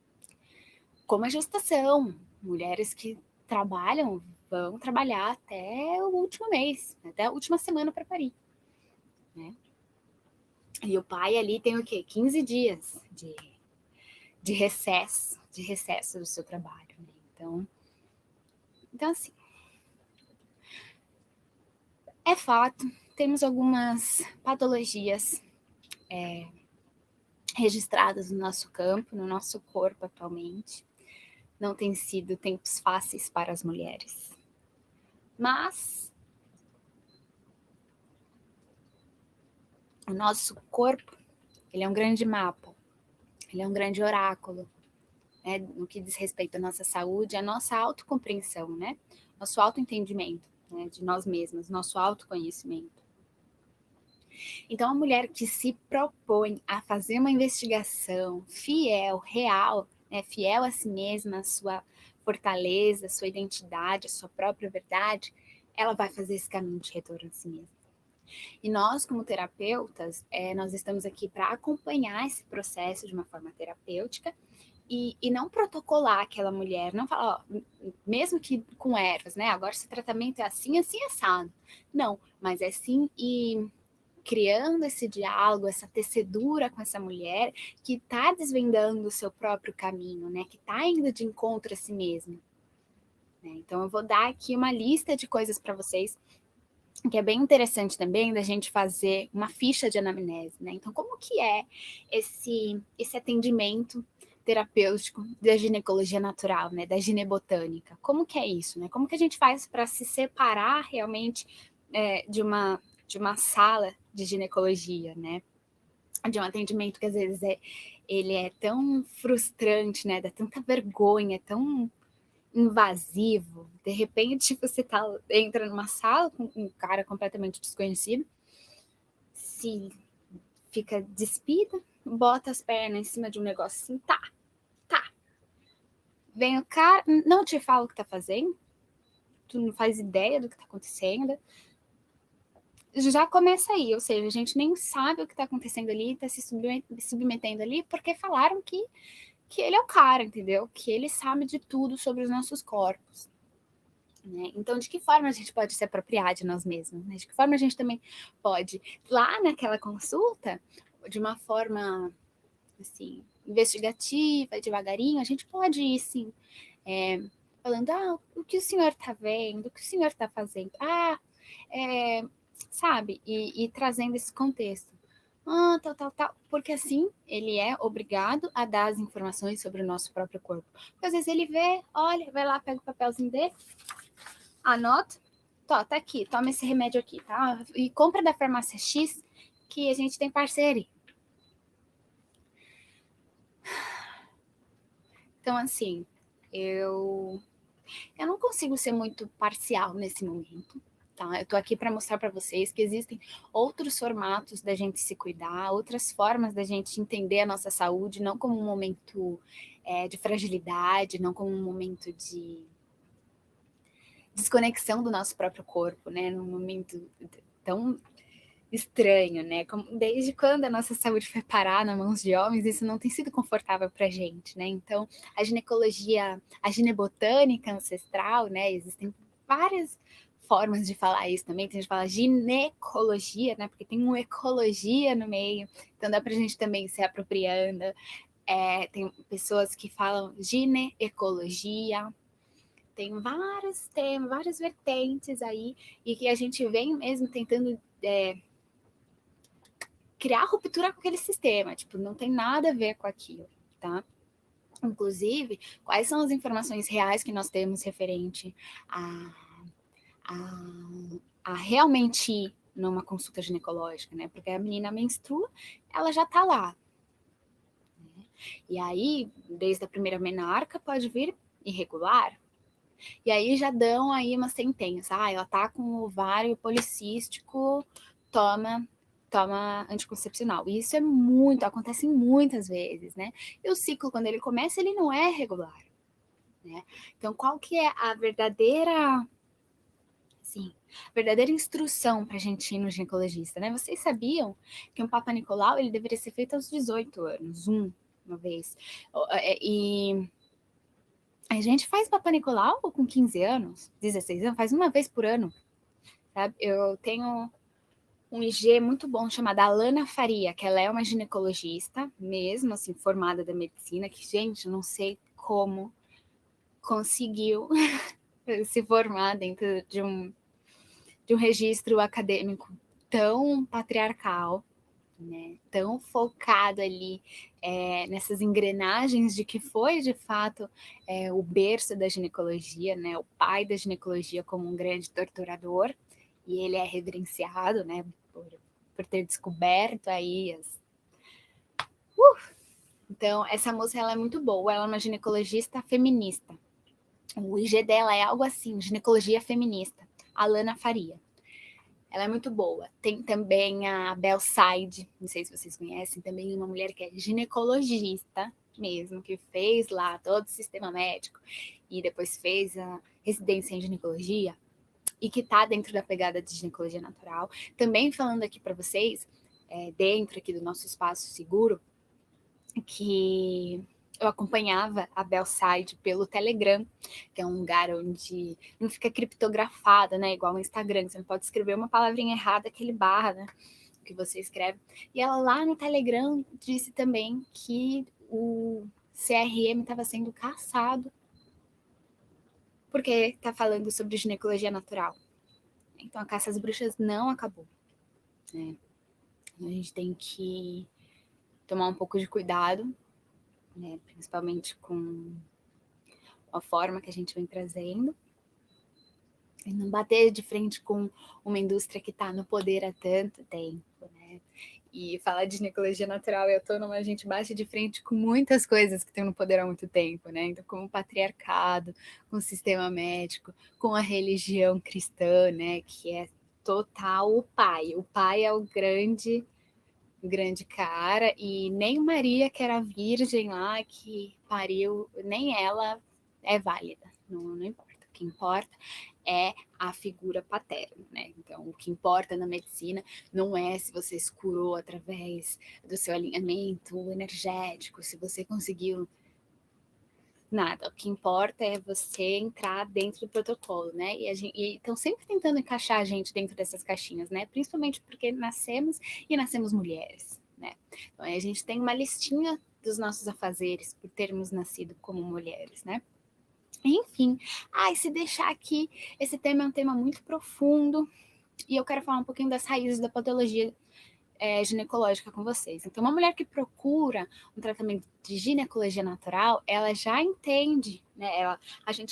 Como a gestação, mulheres que trabalham vão trabalhar até o último mês, até a última semana para parir, né? E o pai ali tem o quê? 15 dias de recesso do seu trabalho, né? Então, assim, é fato, temos algumas patologias registradas no nosso campo, no nosso corpo atualmente. Não tem sido tempos fáceis para as mulheres. Mas o nosso corpo, ele é um grande mapa, ele é um grande oráculo, né, no que diz respeito à nossa saúde, à nossa autocompreensão, né? Nosso autoentendimento, né, de nós mesmas, nosso autoconhecimento. Então, a mulher que se propõe a fazer uma investigação fiel, real, fiel a si mesma, a sua fortaleza, a sua identidade, a sua própria verdade, ela vai fazer esse caminho de retorno a si mesma. E nós, como terapeutas, nós estamos aqui para acompanhar esse processo de uma forma terapêutica e não protocolar aquela mulher, não falar, ó, mesmo que com ervas, né? Agora esse tratamento é assim, assim, assado. Não, mas é sim e criando esse diálogo, essa tecedura com essa mulher que está desvendando o seu próprio caminho, né? Que está indo de encontro a si mesma. Né? Então eu vou dar aqui uma lista de coisas para vocês que é bem interessante também da gente fazer uma ficha de anamnese, né? Então, como que é esse atendimento terapêutico da ginecologia natural, né? Da ginebotânica? Como que é isso, né? Como que a gente faz para se separar realmente de uma sala de ginecologia, né? De um atendimento que às vezes ele é tão frustrante, né? Dá tanta vergonha, é tão invasivo. De repente você entra numa sala com um cara completamente desconhecido, se fica despida, bota as pernas em cima de um negócio assim, tá. Vem o cara, não te fala o que tá fazendo, tu não faz ideia do que tá acontecendo. Já começa aí, ou seja, a gente nem sabe o que tá acontecendo ali, tá se submetendo ali, porque falaram que ele é o cara, entendeu? Que ele sabe de tudo sobre os nossos corpos. Né? Então, de que forma a gente pode se apropriar de nós mesmos? Né? De que forma a gente também pode, lá naquela consulta, de uma forma assim, investigativa, devagarinho, a gente pode ir, sim, falando, o que o senhor está vendo, o que o senhor está fazendo, sabe, e trazendo esse contexto. Tal, porque assim ele é obrigado a dar as informações sobre o nosso próprio corpo. Porque às vezes ele vê, olha, vai lá, pega o papelzinho dele, anota, tá aqui, toma esse remédio aqui, tá? E compra da farmácia X, que a gente tem parceria. Então, assim, eu não consigo ser muito parcial nesse momento, tá? Eu tô aqui para mostrar para vocês que existem outros formatos da gente se cuidar, outras formas da gente entender a nossa saúde, não como um momento de fragilidade, não como um momento de desconexão do nosso próprio corpo, né? Num momento tão estranho, né? Desde quando a nossa saúde foi parar nas mãos de homens, isso não tem sido confortável para a gente, né? Então, a ginecologia, a ginebotânica ancestral, né? Existem várias formas de falar isso também. Tem gente que fala ginecologia, né? Porque tem uma ecologia no meio, então dá para a gente também se apropriando. Tem pessoas que falam gineecologia, tem vários temas, várias vertentes aí, e que a gente vem mesmo tentando criar ruptura com aquele sistema, tipo, não tem nada a ver com aquilo, tá? Inclusive, quais são as informações reais que nós temos referente a realmente ir numa consulta ginecológica, né? Porque a menina menstrua, ela já tá lá. Né? E aí, desde a primeira menarca, pode vir irregular. E aí já dão aí uma sentença. Ela tá com o ovário policístico, toma anticoncepcional. E isso acontece muitas vezes, né? E o ciclo, quando ele começa, ele não é regular, né? Então, qual que é a verdadeira instrução para a gente ir no ginecologista, né? Vocês sabiam que um Papa Nicolau, ele deveria ser feito aos 18 anos, uma vez. E a gente faz Papa Nicolau com 15 anos, 16 anos, faz uma vez por ano, sabe? Eu tenho um IG muito bom chamado Alana Faria, que ela é uma ginecologista, mesmo assim, formada da medicina, que, gente, não sei como conseguiu se formar dentro de um registro acadêmico tão patriarcal, né, tão focado ali nessas engrenagens de que foi, de fato, o berço da ginecologia, né, o pai da ginecologia como um grande torturador, e ele é reverenciado, né, por ter descoberto aí Então, essa moça, ela é muito boa, ela é uma ginecologista feminista. O IG dela é algo assim, ginecologia feminista, Alana Faria. Ela é muito boa. Tem também a Bel Said, não sei se vocês conhecem, também uma mulher que é ginecologista, mesmo, que fez lá todo o sistema médico e depois fez a residência em ginecologia e que está dentro da pegada de ginecologia natural, também falando aqui para vocês, dentro aqui do nosso espaço seguro, que eu acompanhava a Belside pelo Telegram, que é um lugar onde não fica criptografada, né? Igual no Instagram, você não pode escrever uma palavrinha errada que ele barra, né? O que você escreve. E ela lá no Telegram disse também que o CRM estava sendo caçado porque está falando sobre ginecologia natural. Então a caça às bruxas não acabou, né? A gente tem que tomar um pouco de cuidado, né? Principalmente com a forma que a gente vem trazendo, e não bater de frente com uma indústria que está no poder há tanto tempo, né? E falar de ginecologia natural e autônoma, a gente bate de frente com muitas coisas que estão no poder há muito tempo, né? Então, como o patriarcado, com o sistema médico, com a religião cristã, né? Que é total o pai. O pai é o grande cara, e nem Maria, que era virgem lá, que pariu, nem ela é válida, não importa. O que importa é a figura paterna, né? Então, o que importa na medicina não é se você se curou através do seu alinhamento energético, se você conseguiu nada. O que importa é você entrar dentro do protocolo, né? E estão sempre tentando encaixar a gente dentro dessas caixinhas, né? Principalmente porque nascemos mulheres, né? Então, a gente tem uma listinha dos nossos afazeres por termos nascido como mulheres, né? Enfim, se deixar aqui, esse tema é um tema muito profundo e eu quero falar um pouquinho das raízes da patologia ginecológica com vocês. Então, uma mulher que procura um tratamento de ginecologia natural, ela já entende, né?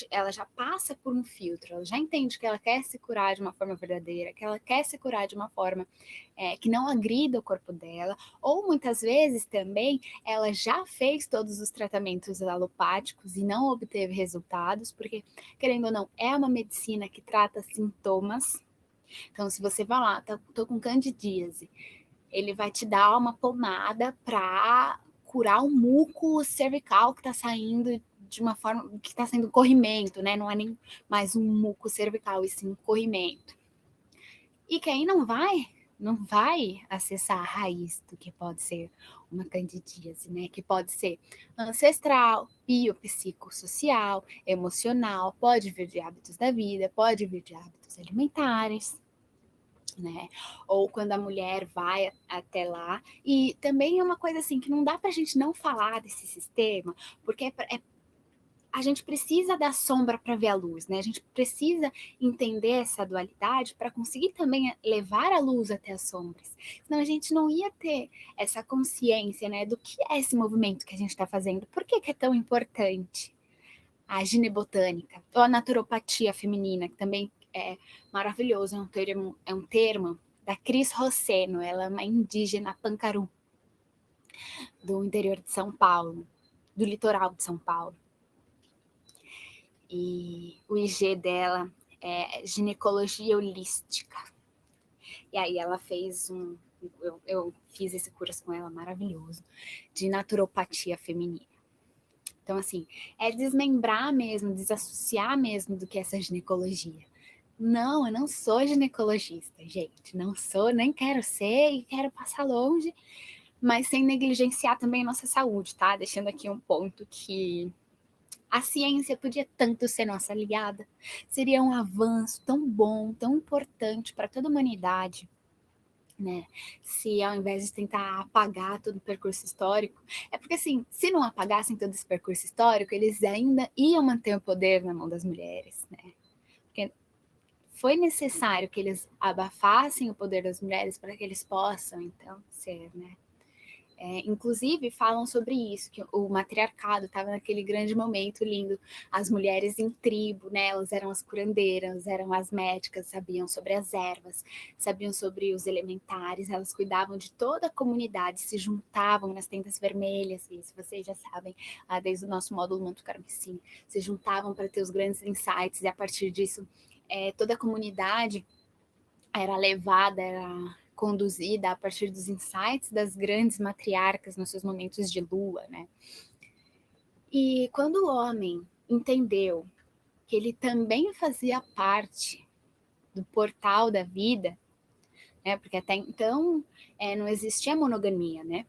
Ela já passa por um filtro, ela já entende que ela quer se curar de uma forma verdadeira, que ela quer se curar de uma forma que não agrida o corpo dela, ou muitas vezes também ela já fez todos os tratamentos alopáticos e não obteve resultados, porque, querendo ou não, é uma medicina que trata sintomas. Então, se você vai lá, tô com candidíase, ele vai te dar uma pomada para curar o muco cervical que está saindo de uma forma que está sendo corrimento, né? Não é nem mais um muco cervical, e sim um corrimento. E quem não vai acessar a raiz do que pode ser uma candidíase, né? Que pode ser ancestral, biopsicossocial, emocional, pode vir de hábitos da vida, pode vir de hábitos alimentares, né? Ou quando a mulher vai até lá. E também é uma coisa assim que não dá para a gente não falar desse sistema, porque a gente precisa da sombra para ver a luz, né? A gente precisa entender essa dualidade para conseguir também levar a luz até as sombras. Senão a gente não ia ter essa consciência, né, do que é esse movimento que a gente está fazendo, por que é tão importante a ginebotânica, ou a naturopatia feminina, que também é maravilhoso, é um termo da Cris Rosseno, ela é uma indígena pancaru, do interior de São Paulo, do litoral de São Paulo. E o IG dela é ginecologia holística. E aí ela fez eu fiz esse curso com ela, maravilhoso, de naturopatia feminina. Então, assim, é desmembrar mesmo, desassociar mesmo do que é essa ginecologia. Não, eu não sou ginecologista, gente. Não sou, nem quero ser e quero passar longe, mas sem negligenciar também a nossa saúde, tá? Deixando aqui um ponto que a ciência podia tanto ser nossa aliada. Seria um avanço tão bom, tão importante para toda a humanidade, né? Se ao invés de tentar apagar todo o percurso histórico, é porque assim, se não apagassem todo esse percurso histórico, eles ainda iam manter o poder na mão das mulheres, né? Porque foi necessário que eles abafassem o poder das mulheres para que eles possam, então, ser, né? Inclusive, falam sobre isso, que o matriarcado estava naquele grande momento lindo, as mulheres em tribo, né? Elas eram as curandeiras, eram as médicas, sabiam sobre as ervas, sabiam sobre os elementares, elas cuidavam de toda a comunidade, se juntavam nas tendas vermelhas, isso vocês já sabem, desde o nosso módulo Manto Carmesim, se juntavam para ter os grandes insights, e a partir disso, toda a comunidade era levada, era conduzida a partir dos insights das grandes matriarcas nos seus momentos de lua, né? E quando o homem entendeu que ele também fazia parte do portal da vida, né? Porque até então não existia monogamia, né?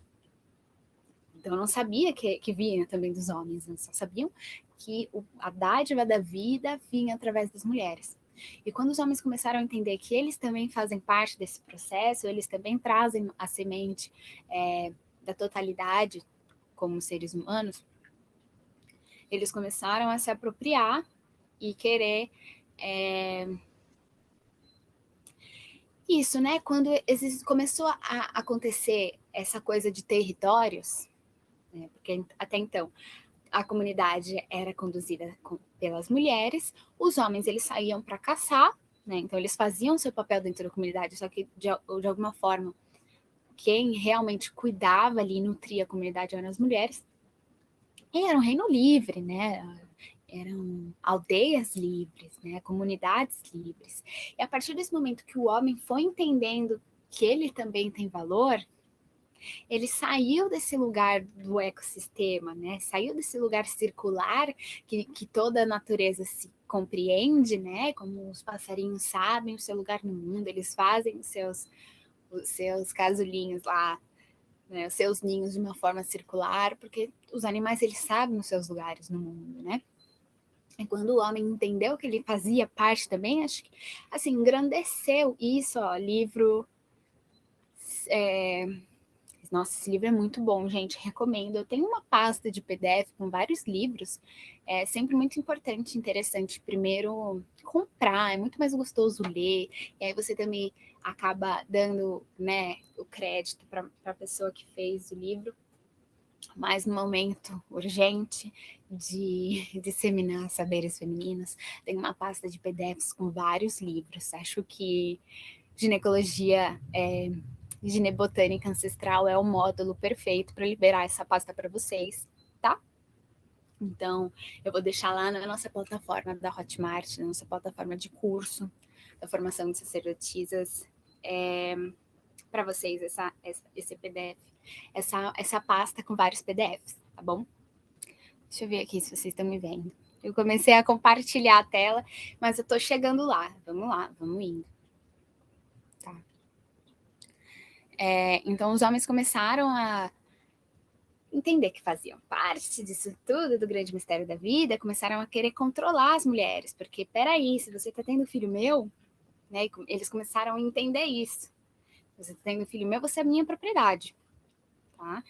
Então eu não sabia que vinha também dos homens, né? Só sabiam que a dádiva da vida vinha através das mulheres. E quando os homens começaram a entender que eles também fazem parte desse processo, eles também trazem a semente da totalidade como seres humanos, eles começaram a se apropriar e querer isso, né? Quando começou a acontecer essa coisa de territórios, né? Porque até então a comunidade era conduzida pelas mulheres, os homens eles saíam para caçar, né? Então eles faziam seu papel dentro da comunidade, só que de alguma forma quem realmente cuidava ali, nutria a comunidade eram as mulheres. E era um reino livre, né? Eram aldeias livres, né? Comunidades livres. E a partir desse momento que o homem foi entendendo que ele também tem valor, ele saiu desse lugar do ecossistema, né? Saiu desse lugar circular que toda a natureza se compreende, né? Como os passarinhos sabem o seu lugar no mundo, eles fazem os seus casulinhos lá, né? Os seus ninhos de uma forma circular, porque os animais eles sabem os seus lugares no mundo, né? E quando o homem entendeu que ele fazia parte também, acho que assim engrandeceu isso, ó, livro. Nossa, esse livro é muito bom, gente. Recomendo. Eu tenho uma pasta de PDF com vários livros. É sempre muito importante, interessante. Primeiro, comprar, é muito mais gostoso ler. E aí você também acaba dando, né, o crédito para a pessoa que fez o livro. Mas no momento urgente de disseminar saberes femininos, tem uma pasta de PDFs com vários livros. Acho que ginecologia ginebotânica ancestral é o módulo perfeito para liberar essa pasta para vocês, tá? Então, eu vou deixar lá na nossa plataforma da Hotmart, na nossa plataforma de curso da formação de sacerdotisas, para vocês esse PDF, essa pasta com vários PDFs, tá bom? Deixa eu ver aqui se vocês estão me vendo. Eu comecei a compartilhar a tela, mas eu estou chegando lá. Vamos lá, vamos indo. Tá. Então, os homens começaram a entender que faziam parte disso tudo, do grande mistério da vida, começaram a querer controlar as mulheres, porque, peraí, se você está tendo filho meu, né, eles começaram a entender isso. Se você está tendo filho meu, você é minha propriedade, tá?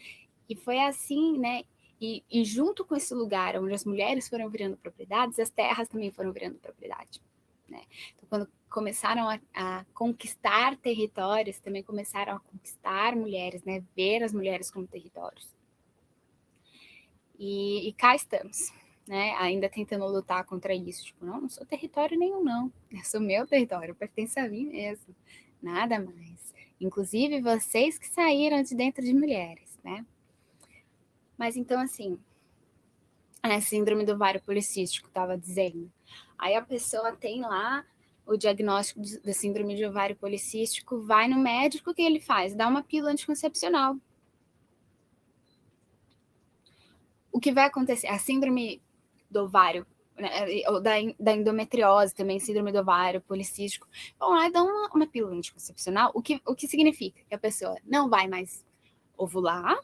E foi assim, né, e junto com esse lugar onde as mulheres foram virando propriedades, as terras também foram virando propriedade, né? Então, quando começaram a conquistar territórios, também começaram a conquistar mulheres, né, ver as mulheres como territórios. E cá estamos, né? Ainda tentando lutar contra isso. Tipo, não sou território nenhum, não. Eu sou meu território, pertence a mim mesmo. Nada mais. Inclusive vocês que saíram de dentro de mulheres, né? Mas então, assim, a síndrome do ovário policístico, estava dizendo. Aí a pessoa tem lá o diagnóstico da síndrome de ovário policístico, vai no médico, o que ele faz? Dá uma pílula anticoncepcional. O que vai acontecer? A síndrome do ovário, né, ou da endometriose também, síndrome do ovário policístico, vão lá e dão uma pílula anticoncepcional, o que significa que a pessoa não vai mais ovular,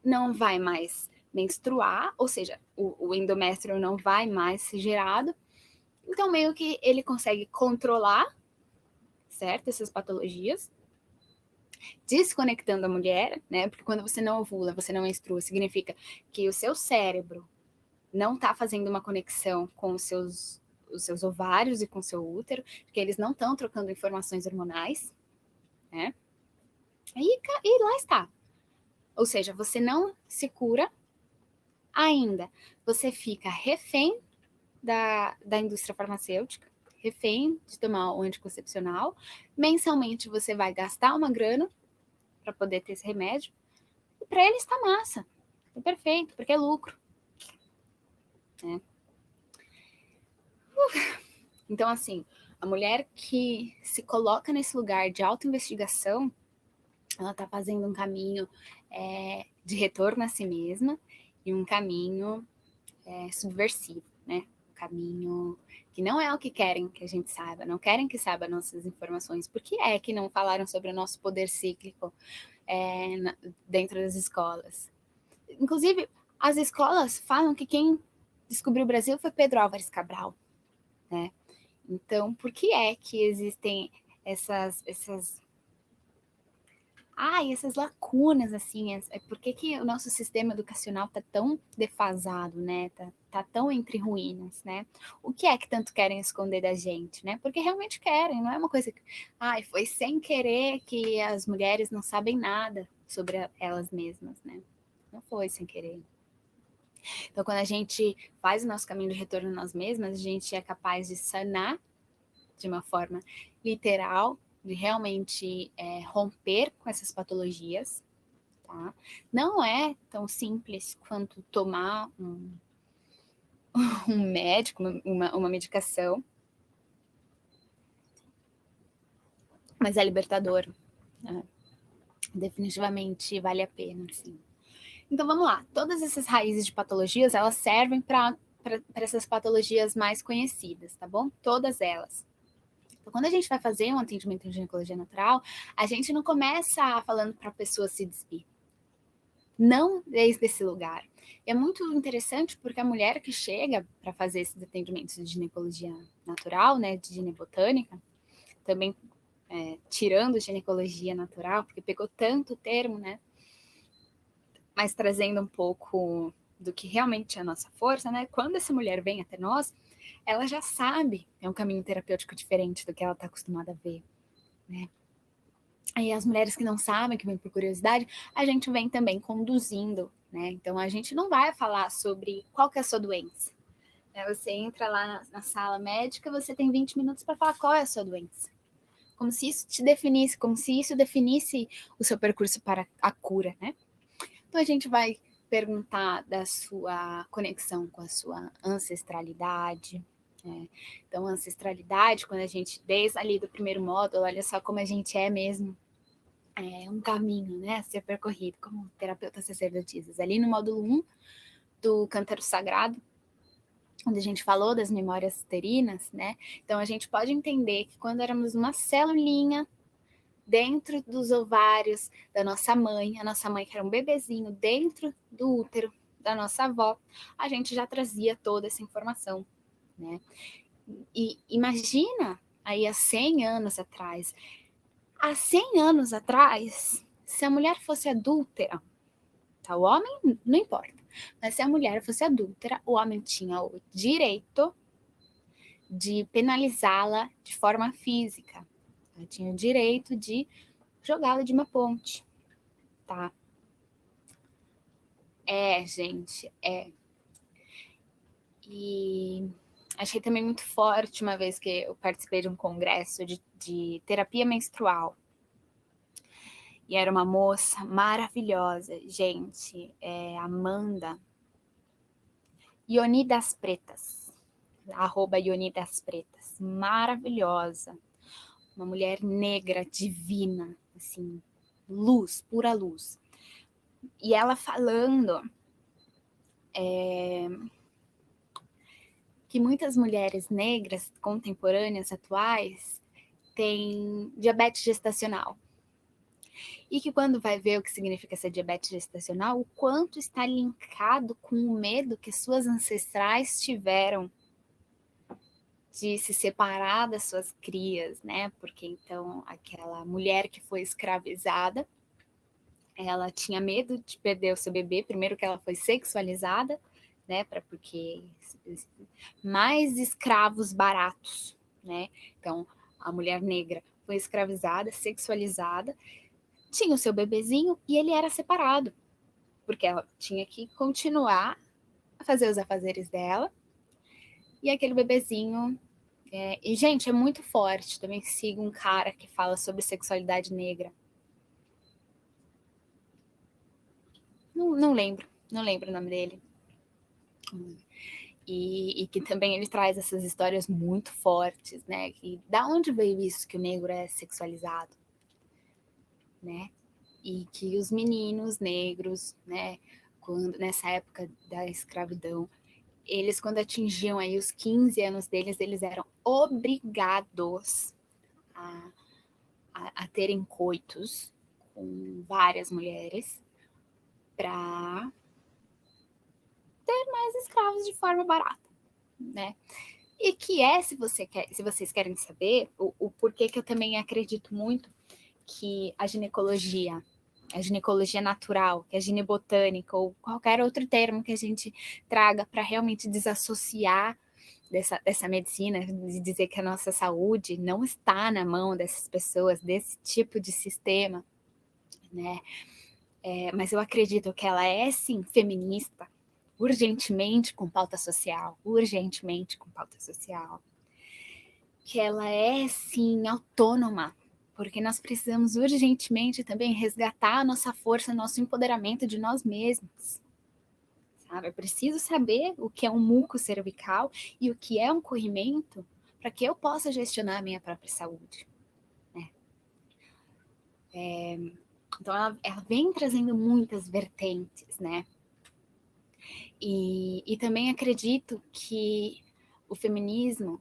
não vai mais menstruar, ou seja, o endométrio não vai mais ser gerado, então meio que ele consegue controlar, certo, essas patologias, desconectando a mulher, né, porque quando você não ovula, você não menstrua, significa que o seu cérebro não está fazendo uma conexão com os seus ovários e com o seu útero, porque eles não estão trocando informações hormonais, né? E lá está. Ou seja, você não se cura ainda. Você fica refém da indústria farmacêutica, refém de tomar o anticoncepcional. Mensalmente você vai gastar uma grana para poder ter esse remédio. E para eles está massa. É perfeito, porque é lucro. Né? Então, assim, a mulher que se coloca nesse lugar de autoinvestigação, ela está fazendo um caminho de retorno a si mesma e um caminho subversivo, né? Um caminho que não é o que querem que a gente saiba, não querem que saiba nossas informações. Por que é que não falaram sobre o nosso poder cíclico dentro das escolas? Inclusive, as escolas falam que quem descobriu o Brasil foi Pedro Álvares Cabral, né? Então, por que é que existem essas lacunas, assim, por que o nosso sistema educacional está tão defasado, né? Tá tão entre ruínas, né? O que é que tanto querem esconder da gente, né? Porque realmente querem, não é uma coisa que, foi sem querer que as mulheres não sabem nada sobre elas mesmas, né? Não foi sem querer. Então, quando a gente faz o nosso caminho de retorno a nós mesmas, a gente é capaz de sanar de uma forma literal, de realmente romper com essas patologias, tá? Não é tão simples quanto tomar um médico, uma medicação, mas é libertador, né? Definitivamente vale a pena, sim. Então vamos lá, todas essas raízes de patologias, elas servem para essas patologias mais conhecidas, tá bom? Todas elas. Então, quando a gente vai fazer um atendimento em ginecologia natural, a gente não começa falando para a pessoa se despir. Não desde esse lugar. E é muito interessante porque a mulher que chega para fazer esses atendimentos de ginecologia natural, né, de ginebotânica, também tirando ginecologia natural, porque pegou tanto o termo, né, mas trazendo um pouco do que realmente é a nossa força, né, quando essa mulher vem até nós, ela já sabe que é um caminho terapêutico diferente do que ela está acostumada a ver, né. E as mulheres que não sabem, que vêm por curiosidade, a gente vem também conduzindo, né? Então a gente não vai falar sobre qual que é a sua doença. Você entra lá na sala médica, você tem 20 minutos para falar qual é a sua doença. Como se isso te definisse, como se isso definisse o seu percurso para a cura, né? Então a gente vai perguntar da sua conexão com a sua ancestralidade. Então, a ancestralidade, quando a gente, desde ali do primeiro módulo, olha só como a gente é mesmo, um caminho, né, a ser percorrido como terapeutas sacerdotisas. Ali no módulo 1 do Cântaro Sagrado, onde a gente falou das memórias uterinas, né, então a gente pode entender que quando éramos uma celulinha dentro dos ovários da nossa mãe, a nossa mãe que era um bebezinho dentro do útero da nossa avó, a gente já trazia toda essa informação, né. E imagina aí há 100 anos atrás, há 100 anos atrás, se a mulher fosse adúltera, tá? O homem não importa, mas se a mulher fosse adúltera, o homem tinha o direito de penalizá-la de forma física. Ela tinha o direito de jogá-la de uma ponte, tá? Gente, E achei também muito forte uma vez que eu participei de um congresso de terapia menstrual. E era uma moça maravilhosa, gente, Amanda Ioni das Pretas, @Ioni das Pretas, maravilhosa, uma mulher negra, divina, assim, luz, pura luz. E ela falando que muitas mulheres negras contemporâneas, atuais, têm diabetes gestacional. E que quando vai ver o que significa essa diabetes gestacional, o quanto está linkado com o medo que suas ancestrais tiveram de se separar das suas crias, né? Porque então aquela mulher que foi escravizada, ela tinha medo de perder o seu bebê, primeiro que ela foi sexualizada, né? Porque mais escravos baratos, né? Então a mulher negra foi escravizada, sexualizada, tinha o seu bebezinho e ele era separado, porque ela tinha que continuar a fazer os afazeres dela, e aquele bebezinho. E, gente, é muito forte. Também sigo um cara que fala sobre sexualidade negra. Não lembro o nome dele. E que também ele traz essas histórias muito fortes, né? Que da onde veio isso que o negro é sexualizado, né? E que os meninos negros, né? Quando nessa época da escravidão, eles, quando atingiam aí os 15 anos deles, eles eram obrigados a terem coitos com várias mulheres para ter mais escravos de forma barata, né? E que é, se vocês querem saber, o porquê que eu também acredito muito que a ginecologia natural, que é ginebotânica, ou qualquer outro termo que a gente traga para realmente desassociar dessa medicina, de dizer que a nossa saúde não está na mão dessas pessoas, desse tipo de sistema, né? Mas eu acredito que ela é, sim, feminista, urgentemente com pauta social, que ela é, sim, autônoma, porque nós precisamos urgentemente também resgatar a nossa força, nosso empoderamento de nós mesmos. Sabe? Eu preciso saber o que é um muco cervical e o que é um corrimento para que eu possa gestionar a minha própria saúde. Né? Então, ela vem trazendo muitas vertentes, né? E também acredito que o feminismo,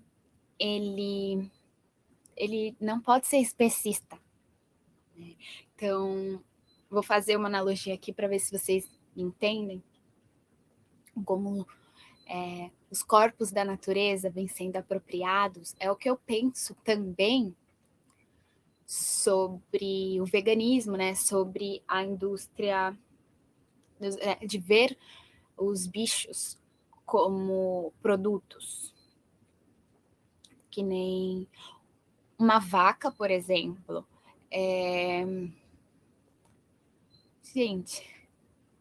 ele não pode ser especista. Né? Então, vou fazer uma analogia aqui para ver se vocês entendem como os corpos da natureza vêm sendo apropriados. É o que eu penso também sobre o veganismo, né? Sobre a indústria de ver os bichos como produtos, que nem uma vaca, por exemplo. Gente,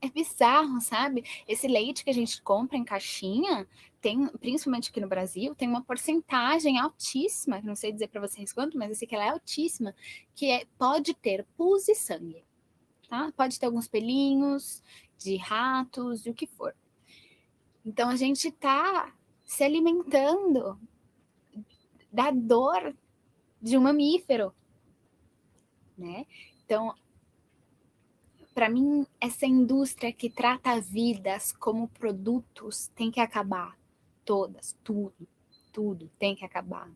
é bizarro, sabe? Esse leite que a gente compra em caixinha tem, principalmente aqui no Brasil, tem uma porcentagem altíssima, não sei dizer para vocês quanto, mas eu sei que ela é altíssima, que pode ter pus e sangue, tá? Pode ter alguns pelinhos de ratos, e o que for. Então a gente está se alimentando da dor de um mamífero, né? Então, para mim, essa indústria que trata vidas como produtos tem que acabar. Todas, tudo tem que acabar.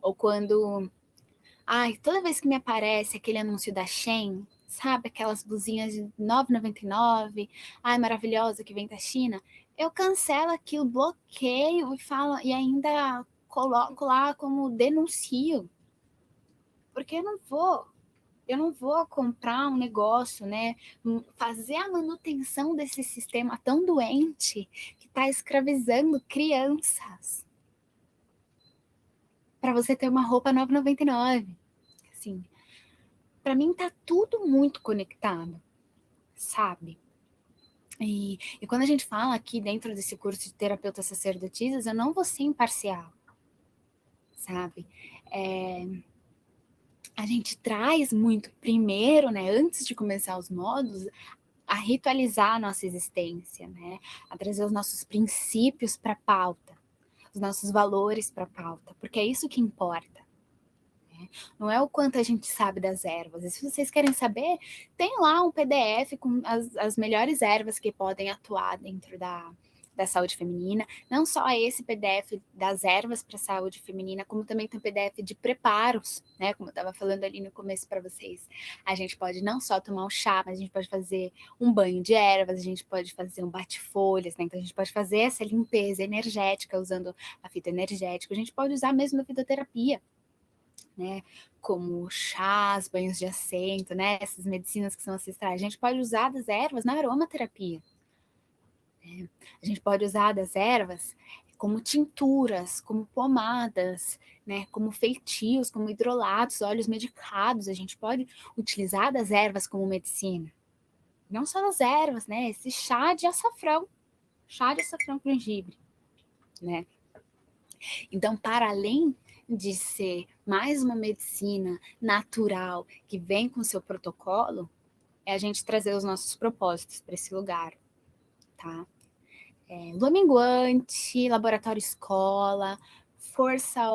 Ou quando, toda vez que me aparece aquele anúncio da Shein, sabe, aquelas blusinhas de R$ 9,99, maravilhosa, que vem da China, eu cancelo aquilo, bloqueio e falo, e ainda coloco lá como denuncio. Porque eu não vou comprar um negócio, né? Fazer a manutenção desse sistema tão doente que está escravizando crianças para você ter uma roupa 9,99. Assim, para mim tá tudo muito conectado, sabe? E quando a gente fala aqui dentro desse curso de terapeutas sacerdotisas, eu não vou ser imparcial, sabe? A gente traz muito primeiro, né? Antes de começar os módulos, a ritualizar a nossa existência, né? A trazer os nossos princípios para a pauta, os nossos valores para a pauta, porque é isso que importa. Né? Não é o quanto a gente sabe das ervas. E se vocês querem saber, tem lá um PDF com as melhores ervas que podem atuar dentro da saúde feminina, não só esse PDF das ervas para a saúde feminina, como também tem um PDF de preparos, né? Como eu estava falando ali no começo para vocês. A gente pode não só tomar um chá, mas a gente pode fazer um banho de ervas, a gente pode fazer um bate-folhas, né? Então a gente pode fazer essa limpeza energética usando a fitoenergética, a gente pode usar mesmo a fitoterapia, né? Como chás, banhos de assento, né? Essas medicinas que são ancestrais. A gente pode usar das ervas na aromaterapia. A gente pode usar das ervas como tinturas, como pomadas, né, como feitios, como hidrolatos, óleos medicados. A gente pode utilizar das ervas como medicina. Não só das ervas, né? Esse chá de açafrão com gengibre, né? Então, para além de ser mais uma medicina natural que vem com seu protocolo, é a gente trazer os nossos propósitos para esse lugar, tá? Lua minguante, laboratório escola, força,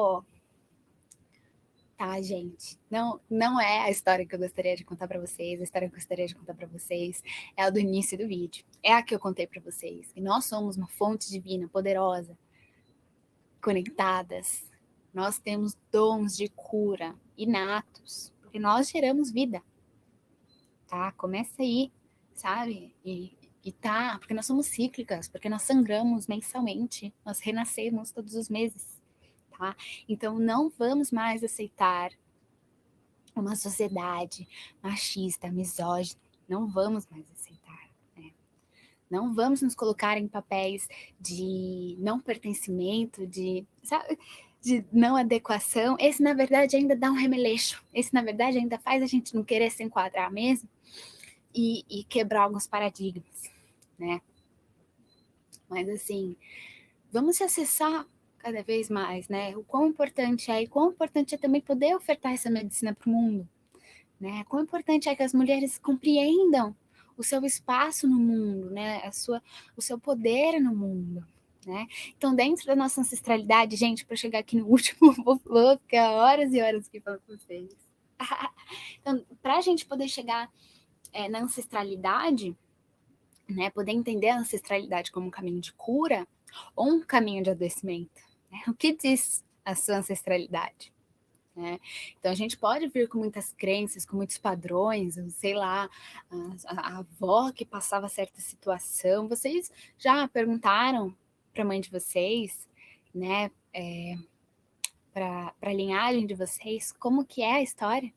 tá, gente? Não é a história que eu gostaria de contar para vocês. A história que eu gostaria de contar para vocês é a do início do vídeo. É a que eu contei para vocês. E nós somos uma fonte divina, poderosa, conectadas. Nós temos dons de cura inatos, porque nós geramos vida, tá? Começa aí, sabe? E tá, porque nós somos cíclicas, porque nós sangramos mensalmente, nós renascemos todos os meses, tá? Então não vamos mais aceitar uma sociedade machista, misógina, não vamos mais aceitar, né? Não vamos nos colocar em papéis de não pertencimento, sabe, de não adequação. Esse, na verdade, ainda dá um remeleixo. Esse, na verdade, ainda faz a gente não querer se enquadrar mesmo e quebrar alguns paradigmas, né? Mas, assim, vamos se acessar cada vez mais, né? O quão importante é, e quão importante é também poder ofertar essa medicina para o mundo, né? Quão importante é que as mulheres compreendam o seu espaço no mundo, né? O seu poder no mundo, né? Então, dentro da nossa ancestralidade, gente, para chegar aqui no último, vou ficar horas e horas aqui falando com vocês. Então, para a gente poder chegar na ancestralidade, né? Poder entender a ancestralidade como um caminho de cura ou um caminho de adoecimento, né? O que diz a sua ancestralidade? Né? Então a gente pode vir com muitas crenças, com muitos padrões, sei lá, a avó que passava certa situação. Vocês já perguntaram para a mãe de vocês, né, para a linhagem de vocês, como que é a história?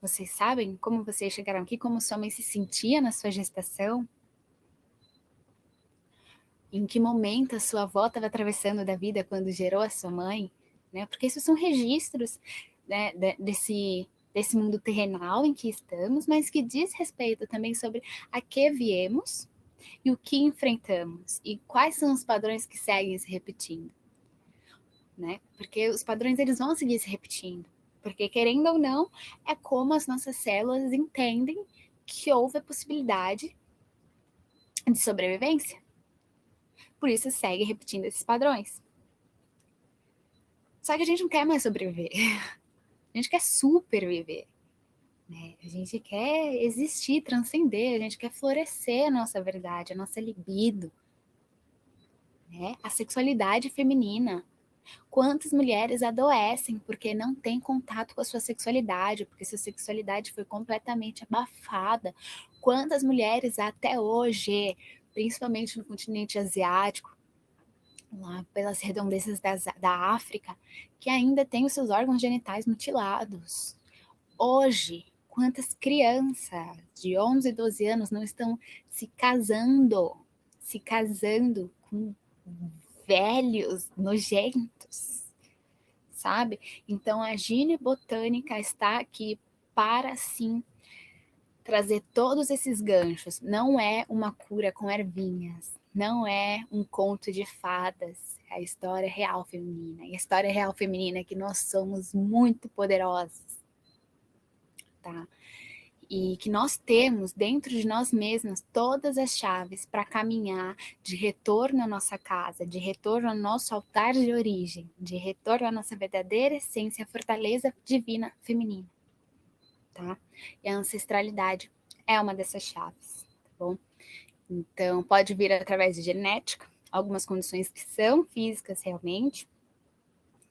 Vocês sabem como vocês chegaram aqui, como sua mãe se sentia na sua gestação? Em que momento a sua avó estava atravessando da vida quando gerou a sua mãe? Né? Porque isso são registros, né, desse mundo terrenal em que estamos, mas que diz respeito também sobre a que viemos e o que enfrentamos e quais são os padrões que seguem se repetindo, né? Porque os padrões eles vão seguir se repetindo, porque querendo ou não é como as nossas células entendem que houve a possibilidade de sobrevivência. Por isso segue repetindo esses padrões. Só que a gente não quer mais sobreviver. A gente quer superviver. Né? A gente quer existir, transcender, a gente quer florescer a nossa verdade, a nossa libido. Né? A sexualidade feminina. Quantas mulheres adoecem porque não têm contato com a sua sexualidade, porque sua sexualidade foi completamente abafada. Quantas mulheres até hoje, principalmente no continente asiático, lá pelas redondezas da África, que ainda têm os seus órgãos genitais mutilados. Hoje, quantas crianças de 11, 12 anos não estão se casando com velhos nojentos, sabe? Então a Gine Botânica está aqui para sim trazer todos esses ganchos. Não é uma cura com ervinhas, não é um conto de fadas, é a história real feminina. E a história real feminina é que nós somos muito poderosas, tá? E que nós temos dentro de nós mesmas todas as chaves para caminhar de retorno à nossa casa, de retorno ao nosso altar de origem, de retorno à nossa verdadeira essência, fortaleza divina feminina, tá? E a ancestralidade é uma dessas chaves, tá bom? Então, pode vir através de genética, algumas condições que são físicas realmente,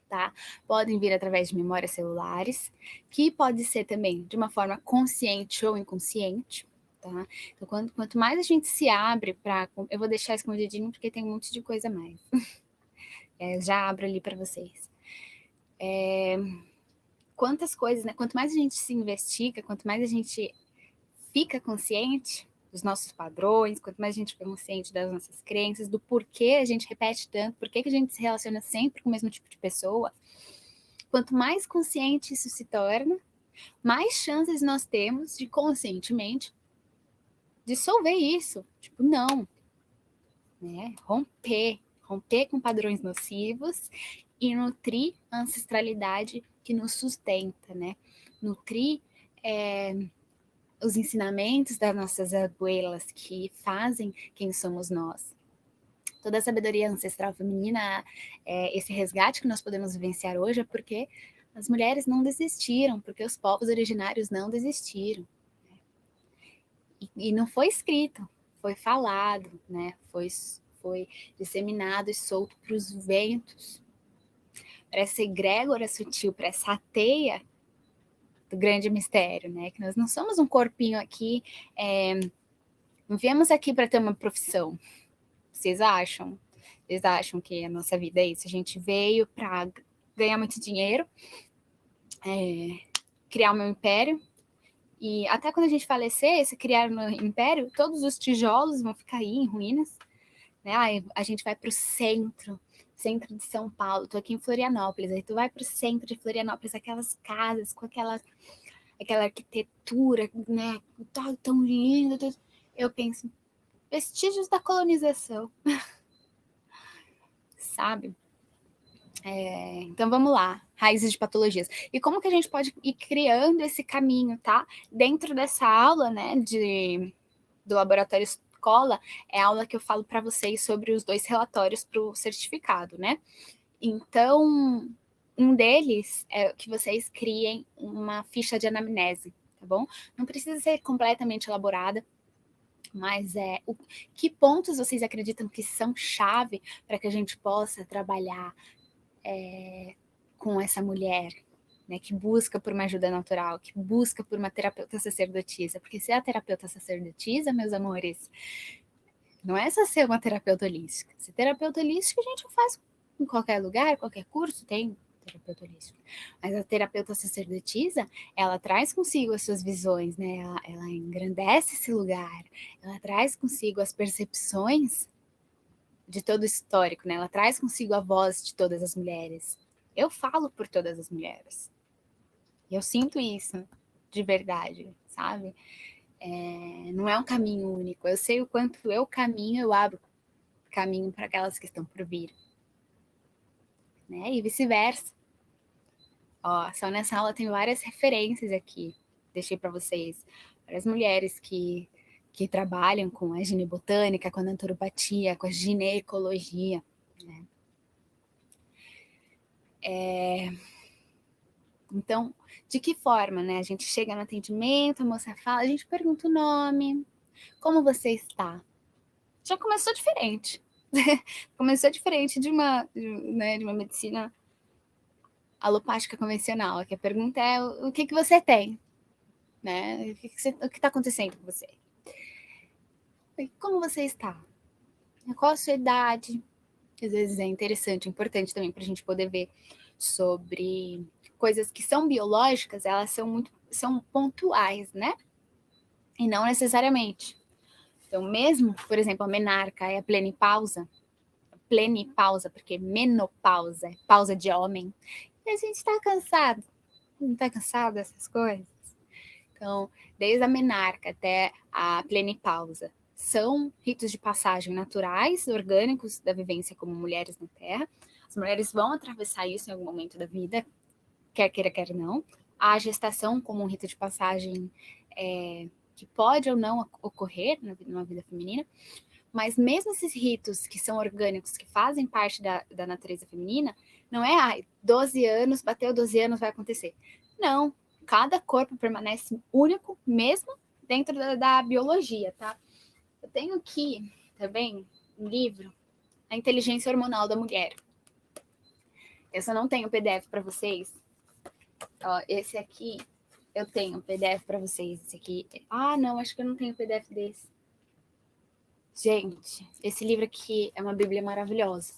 tá? Podem vir através de memórias celulares, que pode ser também de uma forma consciente ou inconsciente, tá? Então, quanto mais a gente se abre para... Eu vou deixar escondidinho porque tem um monte de coisa a mais. Já abro ali para vocês. Quantas coisas, né? Quanto mais a gente se investiga, quanto mais a gente fica consciente dos nossos padrões, quanto mais a gente fica consciente das nossas crenças, do porquê a gente repete tanto, por que a gente se relaciona sempre com o mesmo tipo de pessoa, quanto mais consciente isso se torna, mais chances nós temos de conscientemente dissolver isso. Tipo, não. Né? Romper com padrões nocivos e nutrir a ancestralidade que nos sustenta, né? Nutrir os ensinamentos das nossas abuelas que fazem quem somos nós. Toda a sabedoria ancestral feminina, esse resgate que nós podemos vivenciar hoje é porque As mulheres não desistiram, porque os povos originários não desistiram. E não foi escrito, foi falado, né? Foi disseminado e solto para os ventos, para essa egrégora sutil, para essa teia do grande mistério, né? Que nós não somos um corpinho aqui, não viemos aqui para ter uma profissão. Vocês acham? Vocês acham que a nossa vida é isso? A gente veio para ganhar muito dinheiro, criar um império, e até quando a gente falecer, se criar um império, todos os tijolos vão ficar aí em ruínas, né? Aí a gente vai para o centro de São Paulo, tô aqui em Florianópolis, aí tu vai para o centro de Florianópolis, aquelas casas com aquela arquitetura, né? Tão linda. Eu penso, vestígios da colonização, sabe? Então vamos lá, raízes de patologias. E como que a gente pode ir criando esse caminho, tá? Dentro dessa aula, né, do laboratório escola, é a aula que eu falo para vocês sobre os 2 relatórios para o certificado, né? Então, um deles é que vocês criem uma ficha de anamnese, tá bom? Não precisa ser completamente elaborada, mas que pontos vocês acreditam que são chave para que a gente possa trabalhar com essa mulher, né, que busca por uma ajuda natural, que busca por uma terapeuta sacerdotisa, porque ser a terapeuta sacerdotisa, meus amores, não é só ser uma terapeuta holística. Ser terapeuta holística a gente faz em qualquer lugar, qualquer curso tem terapeuta holística. Mas a terapeuta sacerdotisa, ela traz consigo as suas visões, né? Ela engrandece esse lugar, ela traz consigo as percepções de todo o histórico, né? Ela traz consigo a voz de todas as mulheres. Eu falo por todas as mulheres. Eu sinto isso de verdade, sabe? Não é um caminho único. Eu sei o quanto eu caminho, eu abro caminho para aquelas que estão por vir, né? E vice-versa. Ó, só nessa aula tem várias referências aqui. Deixei para vocês. Várias mulheres que trabalham com a ginebotânica, com a naturopatia, com a ginecologia, né? Então, de que forma, né? A gente chega no atendimento, a moça fala, a gente pergunta o nome, como você está? Já começou diferente. Começou diferente de uma medicina alopática convencional, que a pergunta é o que você tem, né? O que está acontecendo com você? Como você está? Qual a sua idade? Às vezes é interessante, importante também para a gente poder ver sobre coisas que são biológicas, elas são pontuais, né? E não necessariamente. Então, mesmo, por exemplo, a menarca é a plenipausa, porque menopausa é pausa de homem, e a gente está cansado, não está cansado dessas coisas? Então, desde a menarca até a plenipausa, são ritos de passagem naturais, orgânicos da vivência como mulheres na Terra. As mulheres vão atravessar isso em algum momento da vida, quer queira, quer não. A gestação como um rito de passagem que pode ou não ocorrer numa vida feminina, mas mesmo esses ritos que são orgânicos, que fazem parte da natureza feminina, não é, 12 anos, bateu 12 anos, vai acontecer. Não, cada corpo permanece único, mesmo dentro da biologia, tá? Eu tenho aqui também um livro, A Inteligência Hormonal da Mulher. Eu só não tenho PDF para vocês. Ó, esse aqui, eu tenho PDF para vocês. Esse aqui. Ah, não, acho que eu não tenho PDF desse. Gente, esse livro aqui é uma bíblia maravilhosa.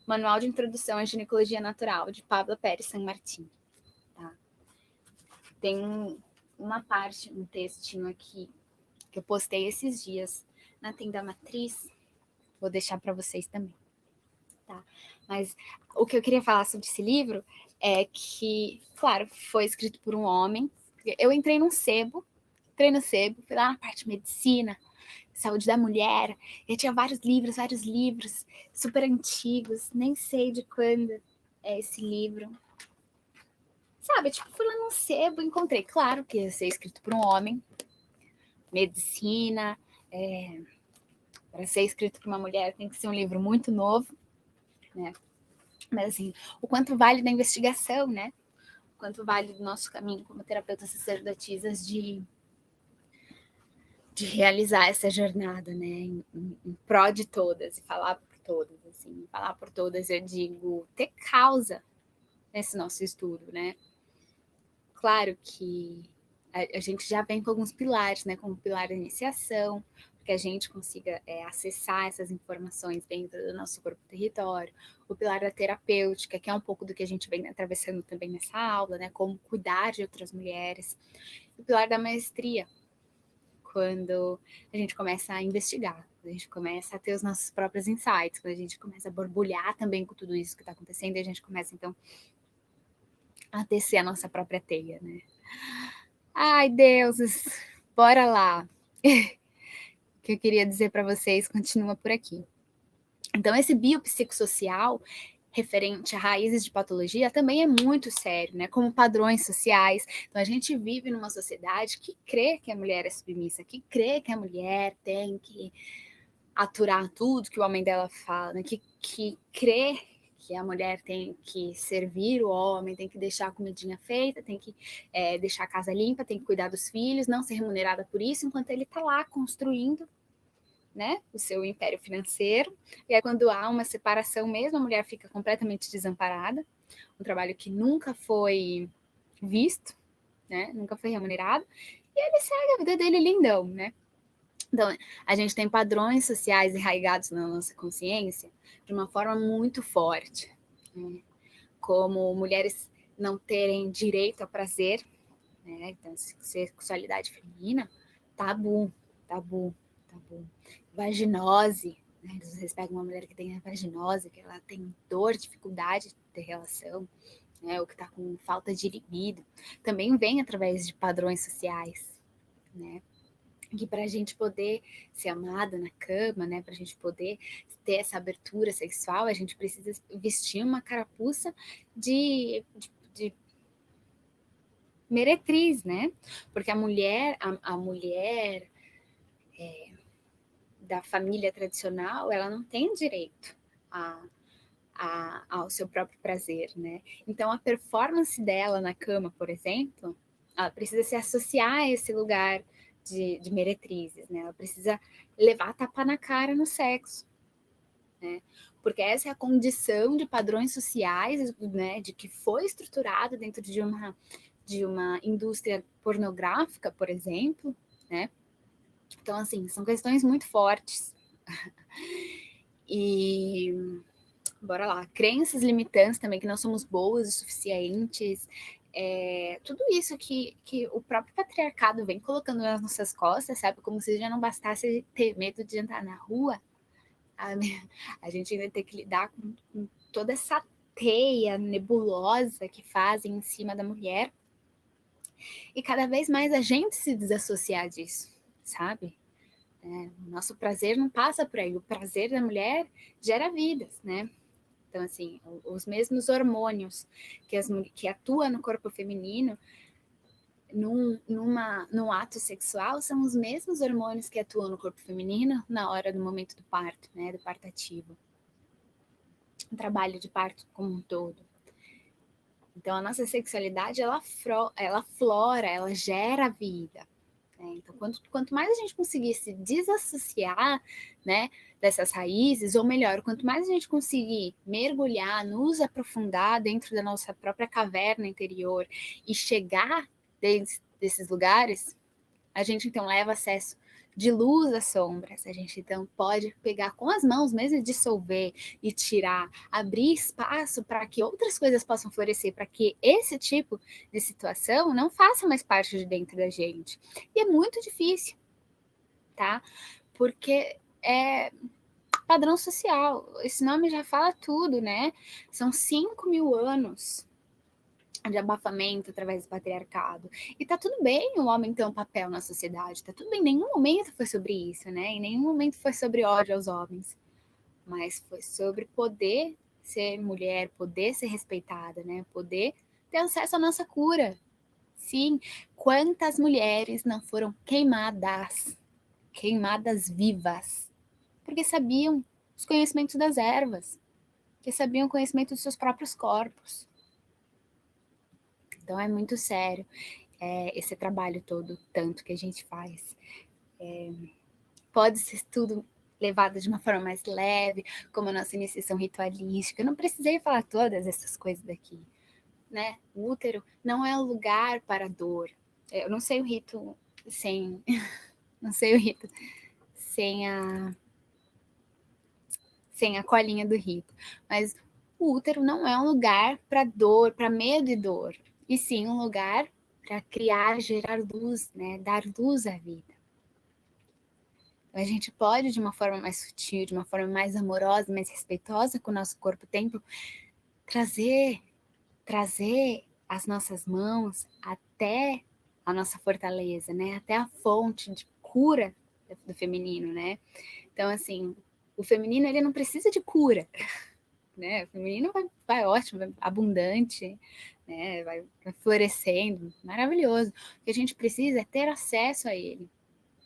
Manual de Introdução à Ginecologia Natural, de Pablo Pérez San Martín. Tá? Tem uma parte, um textinho aqui, que eu postei esses dias na Tenda Matriz. Vou deixar para vocês também. Tá? Mas o que eu queria falar sobre esse livro é que, claro, foi escrito por um homem. Eu entrei no sebo, fui lá na parte de medicina, saúde da mulher, e tinha vários livros, super antigos, nem sei de quando é esse livro. Sabe, tipo, fui lá num sebo, encontrei, claro que ia ser escrito por um homem, medicina, para ser escrito por uma mulher tem que ser um livro muito novo, né? Mas assim, o quanto vale da investigação, né? quanto válido o nosso caminho como terapeutas sacerdotisas de realizar essa jornada, né, em pró de todas e falar por todas, assim, falar por todas, eu digo, ter causa nesse nosso estudo, né? Claro que a gente já vem com alguns pilares, né, como o pilar da iniciação, que a gente consiga acessar essas informações dentro do nosso corpo-território, o pilar da terapêutica, que é um pouco do que a gente vem atravessando também nessa aula, né, como cuidar de outras mulheres, o pilar da maestria, quando a gente começa a investigar, quando a gente começa a ter os nossos próprios insights, quando a gente começa a borbulhar também com tudo isso que está acontecendo, e a gente começa, então, a tecer a nossa própria teia, né? Ai, deuses, bora lá! O que eu queria dizer para vocês continua por aqui. Então, esse biopsicossocial referente a raízes de patologia também é muito sério, né? Como padrões sociais. Então, a gente vive numa sociedade que crê que a mulher é submissa, que crê que a mulher tem que aturar tudo que o homem dela fala, né? que crê que a mulher tem que servir o homem, tem que deixar a comidinha feita, tem que deixar a casa limpa, tem que cuidar dos filhos, não ser remunerada por isso, enquanto ele está lá construindo, né, o seu império financeiro. E aí, quando há uma separação mesmo, a mulher fica completamente desamparada, um trabalho que nunca foi visto, né, nunca foi remunerado, e ele segue a vida dele lindão, né? Então, a gente tem padrões sociais enraigados na nossa consciência de uma forma muito forte, né? Como mulheres não terem direito ao prazer, né? Então, sexualidade feminina, tabu, tabu, tabu. Vaginose, né? Vocês pegam uma mulher que tem vaginose, que ela tem dor, dificuldade de ter relação, né? Ou que está com falta de libido, também vem através de padrões sociais, né? Que para a gente poder ser amada na cama, né, para a gente poder ter essa abertura sexual, a gente precisa vestir uma carapuça de meretriz, né? Porque a mulher da família tradicional, ela não tem direito ao seu próprio prazer, né? Então a performance dela na cama, por exemplo, ela precisa se associar a esse lugar de meretrizes, né? Ela precisa levar tapa na cara no sexo, né? Porque essa é a condição de padrões sociais, né? De que foi estruturado dentro de uma indústria pornográfica, por exemplo, né? Então, assim, são questões muito fortes. E bora lá, crenças limitantes também, que não somos boas o suficientes, tudo isso que o próprio patriarcado vem colocando nas nossas costas, sabe? Como se já não bastasse ter medo de andar na rua, sabe? A gente ainda tem que lidar com toda essa teia nebulosa que fazem em cima da mulher. E cada vez mais a gente se desassociar disso, sabe? O nosso prazer não passa por aí. O prazer da mulher gera vidas, né? Então, assim, os mesmos hormônios que atuam no corpo feminino num ato sexual são os mesmos hormônios que atuam no corpo feminino na hora do momento do parto, né? Do parto ativo. Um trabalho de parto como um todo. Então, a nossa sexualidade, ela flora, ela gera vida. Então, quanto mais a gente conseguir se desassociar, né, dessas raízes, ou melhor, quanto mais a gente conseguir mergulhar, nos aprofundar dentro da nossa própria caverna interior e chegar desses lugares, a gente então leva acesso de luz às sombras. A gente então pode pegar com as mãos mesmo e dissolver e tirar, abrir espaço para que outras coisas possam florescer, para que esse tipo de situação não faça mais parte de dentro da gente. E é muito difícil, tá? Porque é padrão social. Esse nome já fala tudo, né? São 5.000 anos de abafamento através do patriarcado. E tá tudo bem o homem ter um papel na sociedade, tá tudo bem, em nenhum momento foi sobre isso, né? Em nenhum momento foi sobre ódio aos homens, mas foi sobre poder ser mulher, poder ser respeitada, né? Poder ter acesso à nossa cura. Sim, quantas mulheres não foram queimadas vivas, porque sabiam os conhecimentos das ervas, que sabiam o conhecimento dos seus próprios corpos. Então é muito sério esse trabalho todo, tanto que a gente faz. Pode ser tudo levado de uma forma mais leve, como a nossa iniciação ritualística. Eu não precisei falar todas essas coisas daqui, né? O útero não é um lugar para dor. Eu não sei o rito sem... Não sei o rito sem a colinha do rito. Mas o útero não é um lugar para dor, para medo e dor. E sim um lugar para criar, gerar luz, né? Dar luz à vida. A gente pode, de uma forma mais sutil, de uma forma mais amorosa, mais respeitosa com o nosso corpo-templo, trazer as nossas mãos até a nossa fortaleza, né? Até a fonte de cura do feminino, né? Então, assim, o feminino, ele não precisa de cura, né? O feminino vai ótimo, vai abundante, né? Vai florescendo, maravilhoso. O que a gente precisa é ter acesso a ele.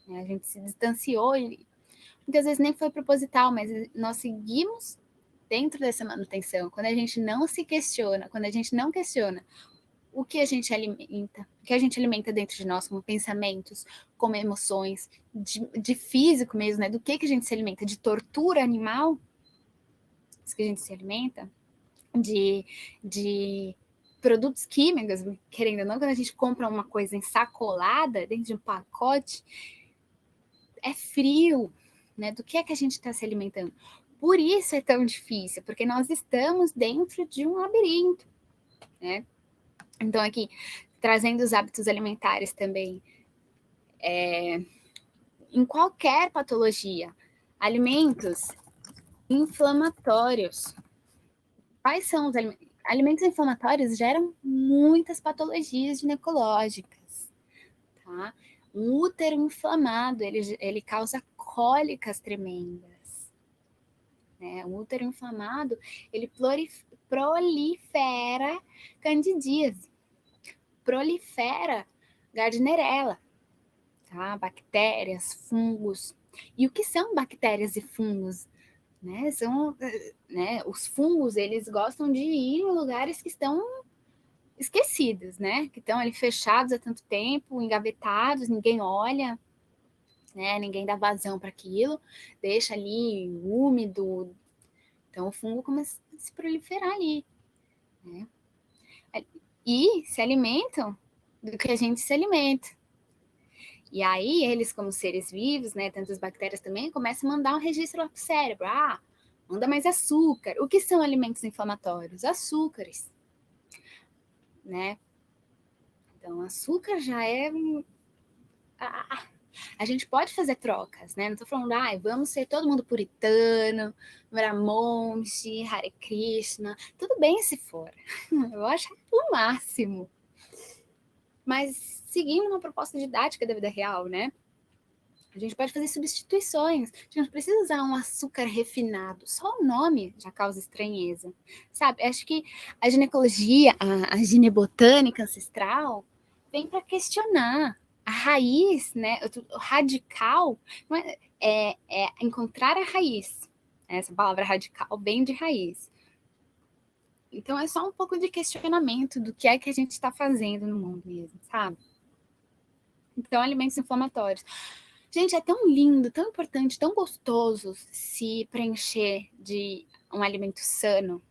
Né? A gente se distanciou, e muitas vezes nem foi proposital, mas nós seguimos dentro dessa manutenção. Quando a gente não se questiona, quando a gente não questiona o que a gente alimenta dentro de nós, como pensamentos, como emoções, de físico mesmo, né? Do que a gente se alimenta? De tortura animal? Isso que a gente se alimenta? De produtos químicos, querendo ou não, quando a gente compra uma coisa ensacolada dentro de um pacote, é frio, né? Do que a gente está se alimentando? Por isso é tão difícil, porque nós estamos dentro de um labirinto, né? Então, aqui, trazendo os hábitos alimentares também, em qualquer patologia, alimentos inflamatórios. Quais são os alimentos? Alimentos inflamatórios geram muitas patologias ginecológicas, tá? Um útero inflamado, ele causa cólicas tremendas, né? Um útero inflamado, ele prolifera candidíase, prolifera Gardnerella, tá? Bactérias, fungos. E o que são bactérias e fungos? Né? Os fungos, eles gostam de ir em lugares que estão esquecidos, né? Que estão ali fechados há tanto tempo, engavetados, ninguém olha, né? Ninguém dá vazão para aquilo, deixa ali úmido. Então o fungo começa a se proliferar ali, né? E se alimentam do que a gente se alimenta. E aí, eles, como seres vivos, né, tantas bactérias também, começam a mandar um registro lá para o cérebro. Manda mais açúcar. O que são alimentos inflamatórios? Açúcares, né? Então, açúcar já é... A gente pode fazer trocas, né? Não estou falando, vamos ser todo mundo puritano, Brahmonji, Hare Krishna. Tudo bem se for. Eu acho o máximo. Mas seguindo uma proposta didática da vida real, né? A gente pode fazer substituições. A gente não precisa usar um açúcar refinado. Só o nome já causa estranheza. Sabe? Acho que a ginecologia, a ginebotânica ancestral, vem para questionar a raiz, né? O radical é encontrar a raiz. Essa palavra radical vem de raiz. Então é só um pouco de questionamento do que é que a gente está fazendo no mundo mesmo, sabe? Então, alimentos inflamatórios. Gente, é tão lindo, tão importante, tão gostoso se preencher de um alimento sano.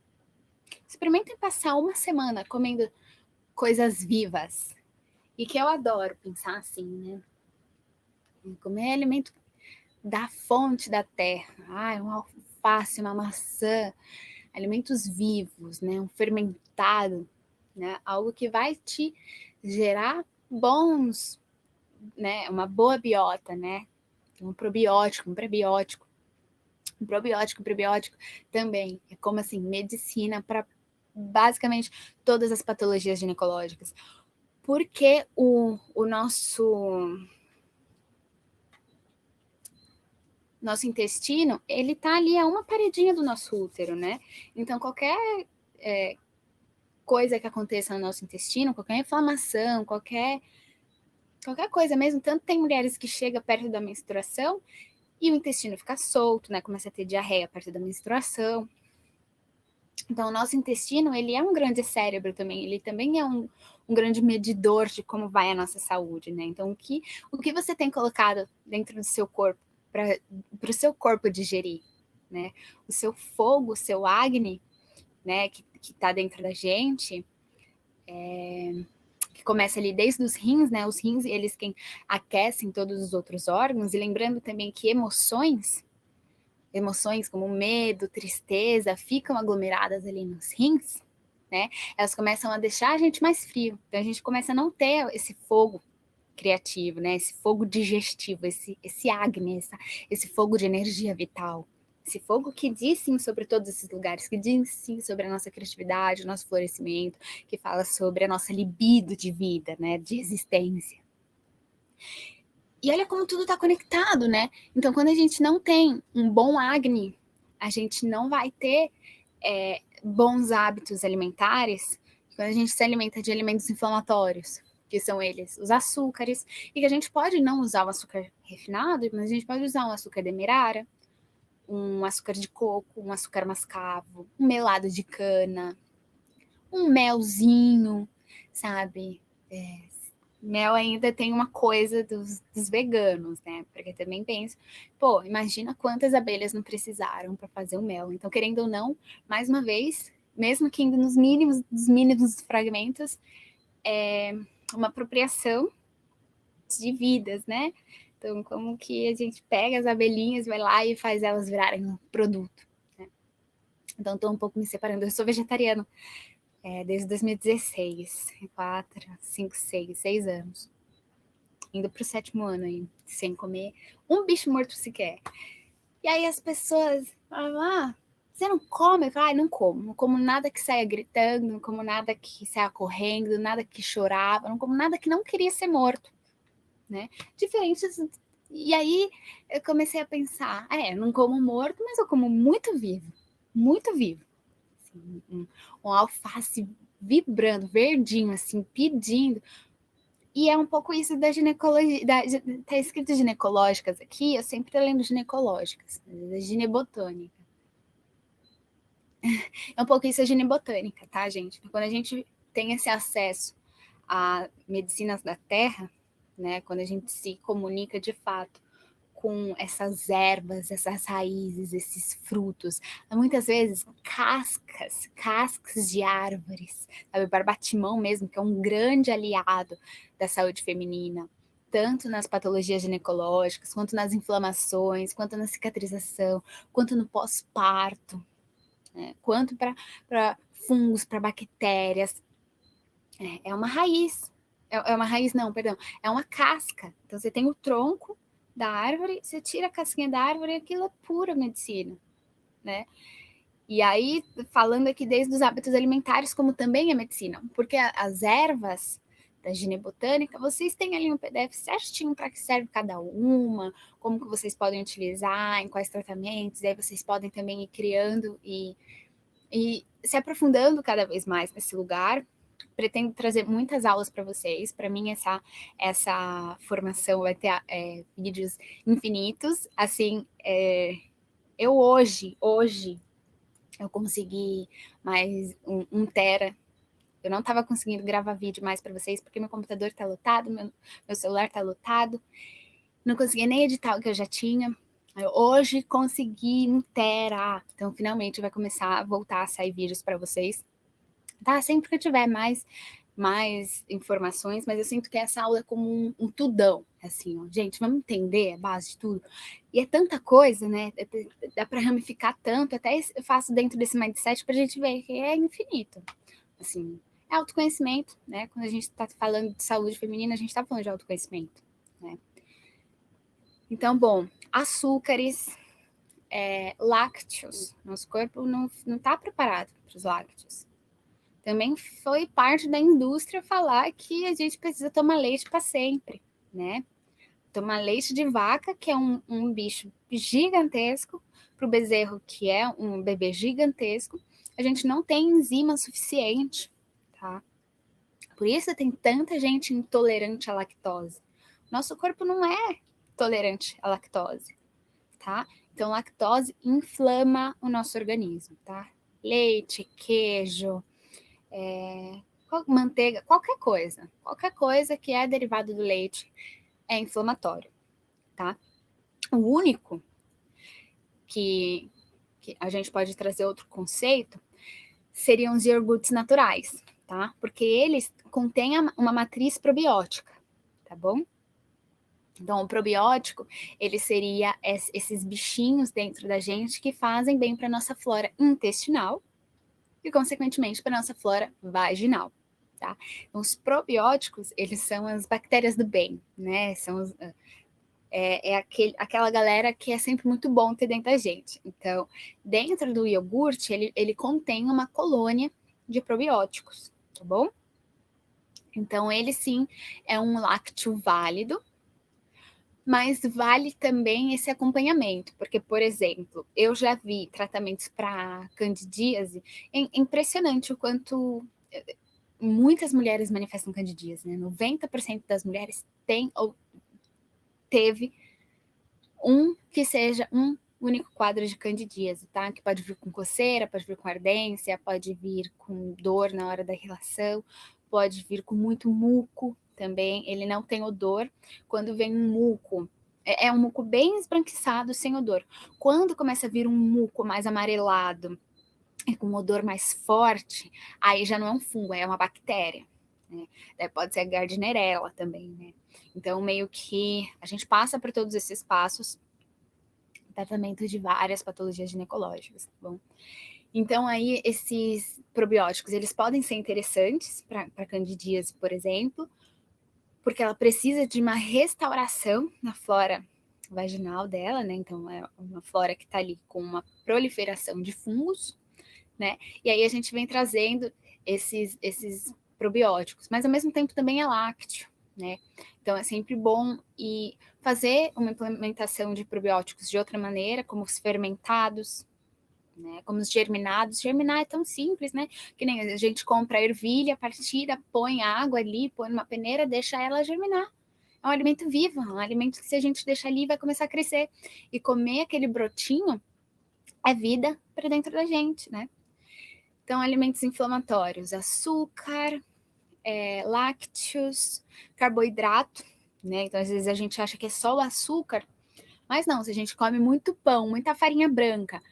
Experimentem passar uma semana comendo coisas vivas. E que eu adoro pensar assim, né? Comer alimento da fonte da terra. Um alface, uma maçã. Alimentos vivos, né? Um fermentado, né? Algo que vai te gerar bons, né? Uma boa biota, né? Um probiótico, um prebiótico. Um probiótico, um prebiótico também. É como assim, medicina para basicamente todas as patologias ginecológicas. Porque o nosso intestino, ele tá ali a uma paredinha do nosso útero, né? Então, qualquer coisa que aconteça no nosso intestino, qualquer inflamação, qualquer coisa mesmo, tanto tem mulheres que chegam perto da menstruação e o intestino fica solto, né? Começa a ter diarreia perto da menstruação. Então, o nosso intestino, ele é um grande cérebro também, ele também é um grande medidor de como vai a nossa saúde, né? Então, o que você tem colocado dentro do seu corpo para o seu corpo digerir, né? O seu fogo, o seu Agni, né, que está dentro da gente, que começa ali desde os rins, né? Os rins, eles quem aquecem todos os outros órgãos, e lembrando também que emoções como medo, tristeza, ficam aglomeradas ali nos rins, né? Elas começam a deixar a gente mais frio. Então a gente começa a não ter esse fogo criativo, né? Esse fogo digestivo, esse Agni, esse fogo de energia vital. Esse fogo que diz sim sobre todos esses lugares, que diz sim sobre a nossa criatividade, o nosso florescimento, que fala sobre a nossa libido de vida, né? De existência. E olha como tudo está conectado, né? Então, quando a gente não tem um bom Agni, a gente não vai ter bons hábitos alimentares. Quando a gente se alimenta de alimentos inflamatórios, que são eles, os açúcares, e que a gente pode não usar o açúcar refinado, mas a gente pode usar um açúcar demerara, um açúcar de coco, um açúcar mascavo, um melado de cana, um melzinho, sabe? Mel ainda tem uma coisa dos veganos, né? Porque também penso, pô, imagina quantas abelhas não precisaram para fazer o mel. Então, querendo ou não, mais uma vez, mesmo que indo nos mínimos dos mínimos fragmentos, é uma apropriação de vidas, né? Então, como que a gente pega as abelhinhas, vai lá e faz elas virarem um produto, né? Então, estou um pouco me separando. Eu sou vegetariano desde 2016, 4, 5, 6 anos. Indo pro 7º ano aí, sem comer um bicho morto sequer. E aí as pessoas falam, você não come? Eu falo, não como. Não como nada que saia gritando, não como nada que saia correndo, nada que chorava, não como nada que não queria ser morto, né? Diferentes. E aí eu comecei a pensar, não como morto, mas eu como muito vivo, muito vivo. Assim, um alface vibrando, verdinho, assim, pedindo. E é um pouco isso da ginecologia, tá escrito ginecológicas aqui, eu sempre lembro ginecológicas, ginebotânica. É um pouco isso a ginebotânica, tá, gente? Quando a gente tem esse acesso a medicinas da terra, né, quando a gente se comunica de fato com essas ervas, essas raízes, esses frutos, muitas vezes cascas de árvores, sabe, barbatimão mesmo, que é um grande aliado da saúde feminina, tanto nas patologias ginecológicas, quanto nas inflamações, quanto na cicatrização, quanto no pós-parto, né, quanto para fungos, para bactérias. É uma raiz. É uma raiz, não, perdão. É uma casca. Então, você tem o tronco da árvore, você tira a casquinha da árvore e aquilo é pura medicina, né? E aí, falando aqui desde os hábitos alimentares, como também é medicina, porque as ervas da ginebotânica, vocês têm ali um PDF certinho para que serve cada uma, como que vocês podem utilizar, em quais tratamentos, e aí vocês podem também ir criando e se aprofundando cada vez mais nesse lugar. Pretendo trazer muitas aulas para vocês. Para mim, essa formação vai ter vídeos infinitos. Assim, eu hoje, eu consegui mais 1 tera. Eu não estava conseguindo gravar vídeo mais para vocês, porque meu computador está lotado, meu celular está lotado. Não conseguia nem editar o que eu já tinha. Hoje consegui 1 tera. Então, finalmente, vai começar a voltar a sair vídeos para vocês. Tá? Sempre que eu tiver mais informações, mas eu sinto que essa aula é como um tudão, assim, ó. Gente, vamos entender a base de tudo. E é tanta coisa, né? Dá para ramificar tanto, até eu faço dentro desse mindset para a gente ver que é infinito. Assim, é autoconhecimento, né? Quando a gente está falando de saúde feminina, a gente está falando de autoconhecimento, né? Então, bom, açúcares, lácteos. Nosso corpo não está preparado para os lácteos. Também foi parte da indústria falar que a gente precisa tomar leite para sempre, né? Tomar leite de vaca, que é um bicho gigantesco, para o bezerro, que é um bebê gigantesco, a gente não tem enzima suficiente, tá? Por isso tem tanta gente intolerante à lactose. Nosso corpo não é tolerante à lactose, tá? Então, lactose inflama o nosso organismo, tá? leite, queijo, manteiga, qualquer coisa que é derivado do leite é inflamatório, tá? O único que a gente pode trazer outro conceito seriam os iogurtes naturais, tá? Porque eles contêm uma matriz probiótica, tá bom? Então, o probiótico, ele seria esses bichinhos dentro da gente que fazem bem para nossa flora intestinal e, consequentemente, para nossa flora vaginal, tá? Então, os probióticos, eles são as bactérias do bem, né? São aquela galera que é sempre muito bom ter dentro da gente. Então, dentro do iogurte, ele contém uma colônia de probióticos, tá bom? Então, ele sim é um lácteo válido, mas vale também esse acompanhamento, porque, por exemplo, eu já vi tratamentos para candidíase, impressionante o quanto muitas mulheres manifestam candidíase, né? 90% das mulheres têm ou teve que seja um único quadro de candidíase, tá? Que pode vir com coceira, pode vir com ardência, pode vir com dor na hora da relação, pode vir com muito muco também. Ele não tem odor. Quando vem um muco, é um muco bem esbranquiçado, sem odor. Quando começa a vir um muco mais amarelado e com um odor mais forte, aí já não é um fungo, é uma bactéria. Né? Daí pode ser a Gardnerella também, né? Então, meio que a gente passa por todos esses passos, tratamento de várias patologias ginecológicas, tá bom? Então, aí, esses probióticos, eles podem ser interessantes para candidíase, por exemplo, porque ela precisa de uma restauração na flora vaginal dela, né? Então, é uma flora que está ali com uma proliferação de fungos, né? E aí a gente vem trazendo esses probióticos, mas ao mesmo tempo também é lácteo, né? Então é sempre bom e fazer uma implementação de probióticos de outra maneira, como os fermentados, né? Como os germinados. Germinar é tão simples, né? Que nem a gente compra a ervilha, partida, põe água ali, põe numa peneira, deixa ela germinar. É um alimento vivo, é um alimento que se a gente deixar ali vai começar a crescer. E comer aquele brotinho é vida para dentro da gente, né? Então, alimentos inflamatórios, açúcar, lácteos, carboidrato, né? Então, às vezes a gente acha que é só o açúcar, mas não, se a gente come muito pão, muita farinha branca,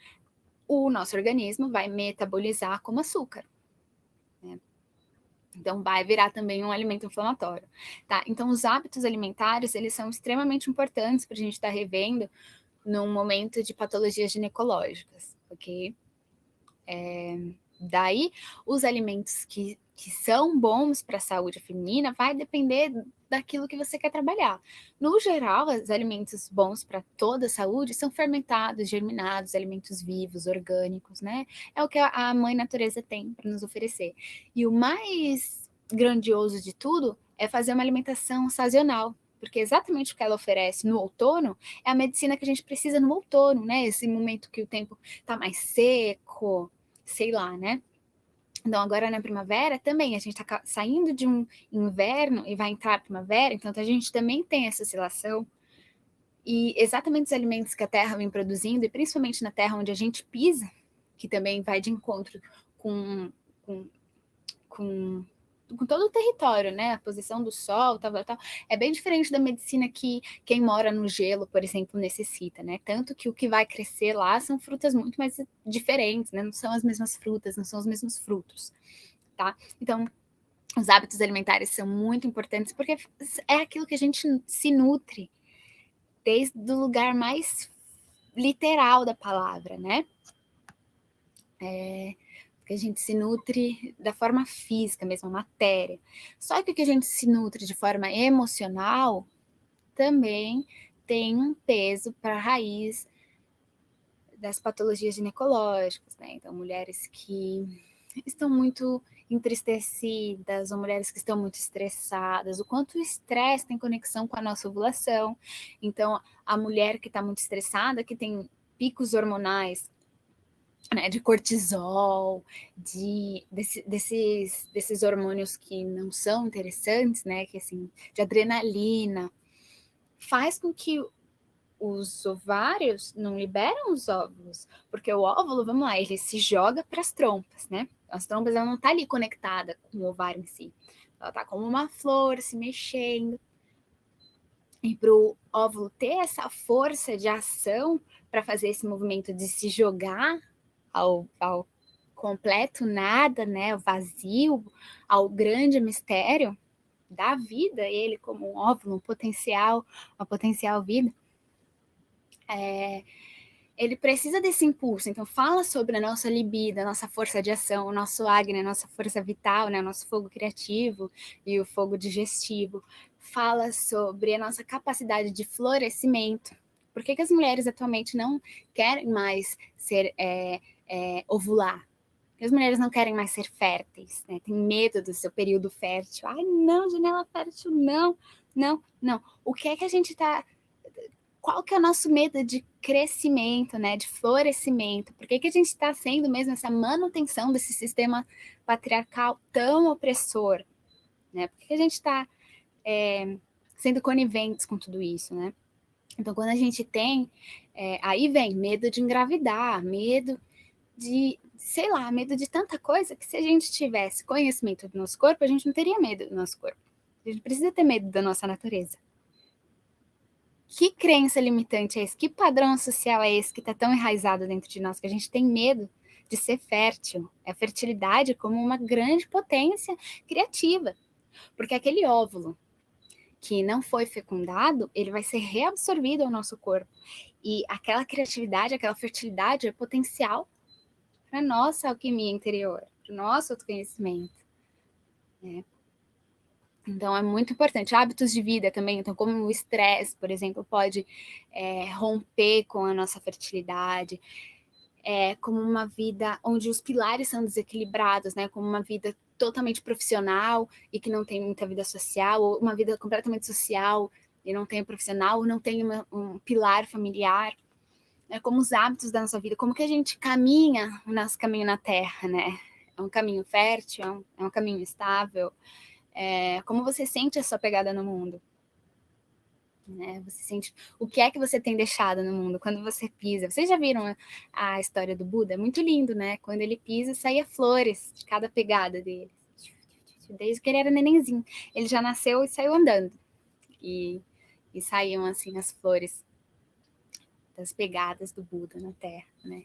o nosso organismo vai metabolizar como açúcar, né? Então, vai virar também um alimento inflamatório, tá? Então, os hábitos alimentares, eles são extremamente importantes para a gente estar revendo num momento de patologias ginecológicas, ok? Daí, os alimentos que são bons para a saúde feminina vai depender daquilo que você quer trabalhar. No geral, os alimentos bons para toda a saúde são fermentados, germinados, alimentos vivos, orgânicos, né? É o que a mãe natureza tem para nos oferecer. E o mais grandioso de tudo é fazer uma alimentação sazonal, porque exatamente o que ela oferece no outono é a medicina que a gente precisa no outono, né? Esse momento que o tempo está mais seco, sei lá, né? Então, agora na primavera também, a gente está saindo de um inverno e vai entrar a primavera, então a gente também tem essa oscilação. E exatamente os alimentos que a terra vem produzindo, e principalmente na terra onde a gente pisa, que também vai de encontro com, com, com com todo o território, né? A posição do sol, tal. É bem diferente da medicina que quem mora no gelo, por exemplo, necessita, né? Tanto que o que vai crescer lá são frutas muito mais diferentes, né? Não são as mesmas frutas, não são os mesmos frutos, tá? Então, os hábitos alimentares são muito importantes porque é aquilo que a gente se nutre desde o lugar mais literal da palavra, né? Que a gente se nutre da forma física mesmo, matéria. Só que o que a gente se nutre de forma emocional também tem um peso para a raiz das patologias ginecológicas, né? Então, mulheres que estão muito entristecidas ou mulheres que estão muito estressadas, o quanto o estresse tem conexão com a nossa ovulação. Então, a mulher que está muito estressada, que tem picos hormonais, né, de cortisol, desses hormônios que não são interessantes, né, que assim, de adrenalina, faz com que os ovários não liberam os óvulos, porque o óvulo, vamos lá, ele se joga para as trompas, né? As trompas, ela não está ali conectada com o ovário em si. Ela está como uma flor se mexendo. E para o óvulo ter essa força de ação para fazer esse movimento de se jogar ao completo nada, né? O vazio, ao grande mistério da vida, ele como um óvulo, uma potencial vida, ele precisa desse impulso. Então, fala sobre a nossa libido, a nossa força de ação, o nosso Agni, a nossa força vital, né? O nosso fogo criativo e o fogo digestivo. Fala sobre a nossa capacidade de florescimento. Por que as mulheres atualmente não querem mais ovular? Porque as mulheres não querem mais ser férteis, né? Tem medo do seu período fértil. Ai, não, janela fértil, não, não, não. O que é que a gente está... Qual que é o nosso medo de crescimento, né, de florescimento? Por que a gente está sendo mesmo essa manutenção desse sistema patriarcal tão opressor? Né? Por que a gente está sendo coniventes com tudo isso, né? Então, quando a gente tem... aí vem medo de engravidar, medo de, sei lá, medo de tanta coisa que se a gente tivesse conhecimento do nosso corpo, a gente não teria medo do nosso corpo. A gente precisa ter medo da nossa natureza. Que crença limitante é esse? Que padrão social é esse que está tão enraizado dentro de nós, que a gente tem medo de ser fértil? É a fertilidade como uma grande potência criativa. Porque aquele óvulo que não foi fecundado, ele vai ser reabsorvido ao nosso corpo. E aquela criatividade, aquela fertilidade é potencial para a nossa alquimia interior, para o nosso autoconhecimento. Né? Então, é muito importante. Hábitos de vida também, então, como o estresse, por exemplo, pode romper com a nossa fertilidade, como uma vida onde os pilares são desequilibrados, né? Como uma vida totalmente profissional e que não tem muita vida social, ou uma vida completamente social e não tem profissional, ou não tem um pilar familiar. Como os hábitos da nossa vida, como que a gente caminha o nosso caminho na Terra, né? É um caminho fértil, é um caminho estável. Como você sente a sua pegada no mundo, né? Você sente o que é que você tem deixado no mundo quando você pisa. Vocês já viram a história do Buda? É muito lindo, né? Quando ele pisa, saía flores de cada pegada dele, desde que ele era nenenzinho. Ele já nasceu e saiu andando, e saíam assim as flores das pegadas do Buda na Terra, né?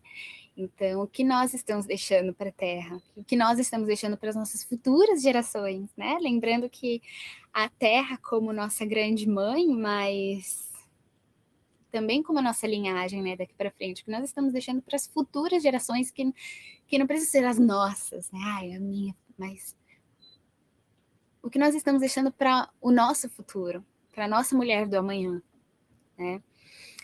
Então, o que nós estamos deixando para a Terra? O que nós estamos deixando para as nossas futuras gerações, né? Lembrando que a Terra como nossa grande mãe, mas também como a nossa linhagem, né, daqui para frente, que nós estamos deixando para as futuras gerações que não precisam ser as nossas, né? Ai, a minha, mas o que nós estamos deixando para o nosso futuro, para a nossa mulher do amanhã, né?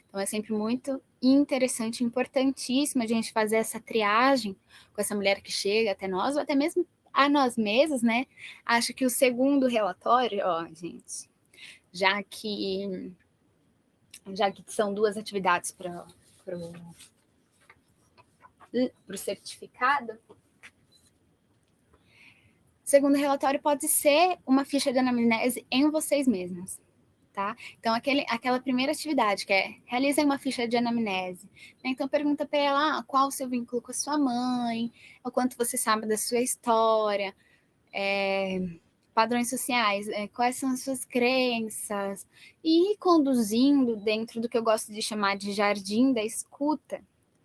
Então, é sempre muito interessante, importantíssimo a gente fazer essa triagem com essa mulher que chega até nós, ou até mesmo a nós mesmos, né? Acho que o segundo relatório, ó, gente, já que são duas atividades para o certificado, o segundo relatório pode ser uma ficha de anamnese em vocês mesmos. Tá? Então, aquela primeira atividade, que é realizem uma ficha de anamnese. Então, pergunta para ela qual o seu vínculo com a sua mãe, o quanto você sabe da sua história, padrões sociais, quais são as suas crenças, e ir conduzindo dentro do que eu gosto de chamar de jardim da escuta,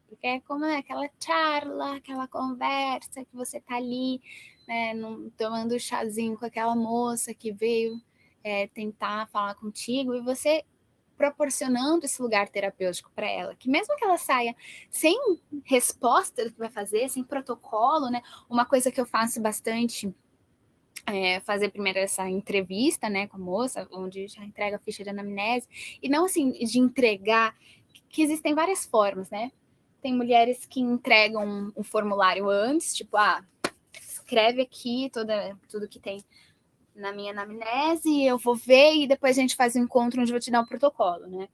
porque é como aquela charla, aquela conversa que você está ali, né, tomando chazinho com aquela moça que veio tentar falar contigo, e você proporcionando esse lugar terapêutico para ela, que mesmo que ela saia sem resposta do que vai fazer, sem protocolo, né? Uma coisa que eu faço bastante fazer primeiro essa entrevista, né, com a moça, onde já entrega a ficha de anamnese, e não assim de entregar, que existem várias formas, né? Tem mulheres que entregam um formulário antes, tipo, escreve aqui tudo que tem na minha anamnese, eu vou ver e depois a gente faz um encontro onde eu vou te dar um protocolo, né?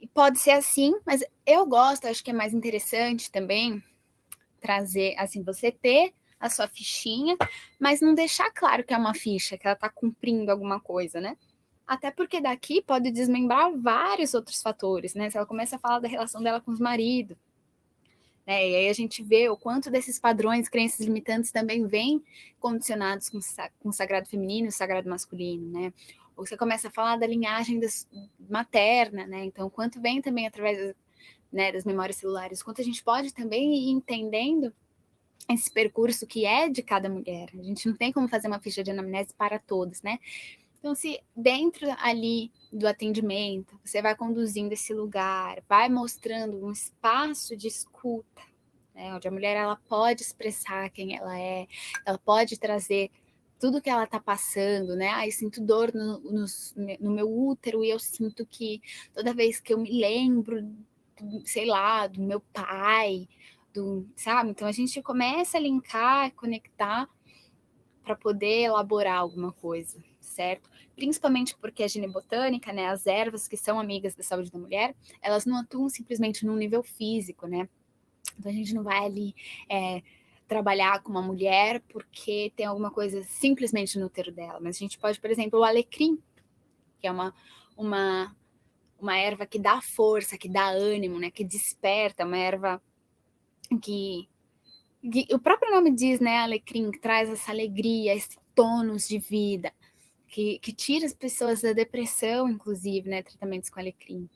E pode ser assim, mas eu gosto, acho que é mais interessante também trazer, assim, você ter a sua fichinha, mas não deixar claro que é uma ficha, que ela está cumprindo alguma coisa, né? Até porque daqui pode desmembrar vários outros fatores, né? Se ela começa a falar da relação dela com os maridos, né? E aí a gente vê o quanto desses padrões, crenças limitantes também vêm condicionados com o sagrado feminino e o sagrado masculino, né? Ou você começa a falar da linhagem materna, né? Então, o quanto vem também através, né, das memórias celulares, o quanto a gente pode também ir entendendo esse percurso que é de cada mulher. A gente não tem como fazer uma ficha de anamnese para todos, né? Então, se dentro ali do atendimento, você vai conduzindo esse lugar, vai mostrando um espaço de escuta, né, onde a mulher ela pode expressar quem ela pode trazer tudo que ela está passando, né? Eu sinto dor no meu útero e eu sinto que toda vez que eu me lembro, sei lá, do meu pai, sabe? Então a gente começa a linkar, conectar para poder elaborar alguma coisa, certo? Principalmente porque a ginebotânica, né, as ervas que são amigas da saúde da mulher, elas não atuam simplesmente no nível físico, né? Então a gente não vai ali trabalhar com uma mulher porque tem alguma coisa simplesmente no útero dela, mas a gente pode, por exemplo, o alecrim, que é uma erva que dá força, que dá ânimo, né, que desperta, uma erva que o próprio nome diz, né, alecrim, que traz essa alegria, esse tônus de vida, que tira as pessoas da depressão, inclusive, né, tratamentos com alecrim.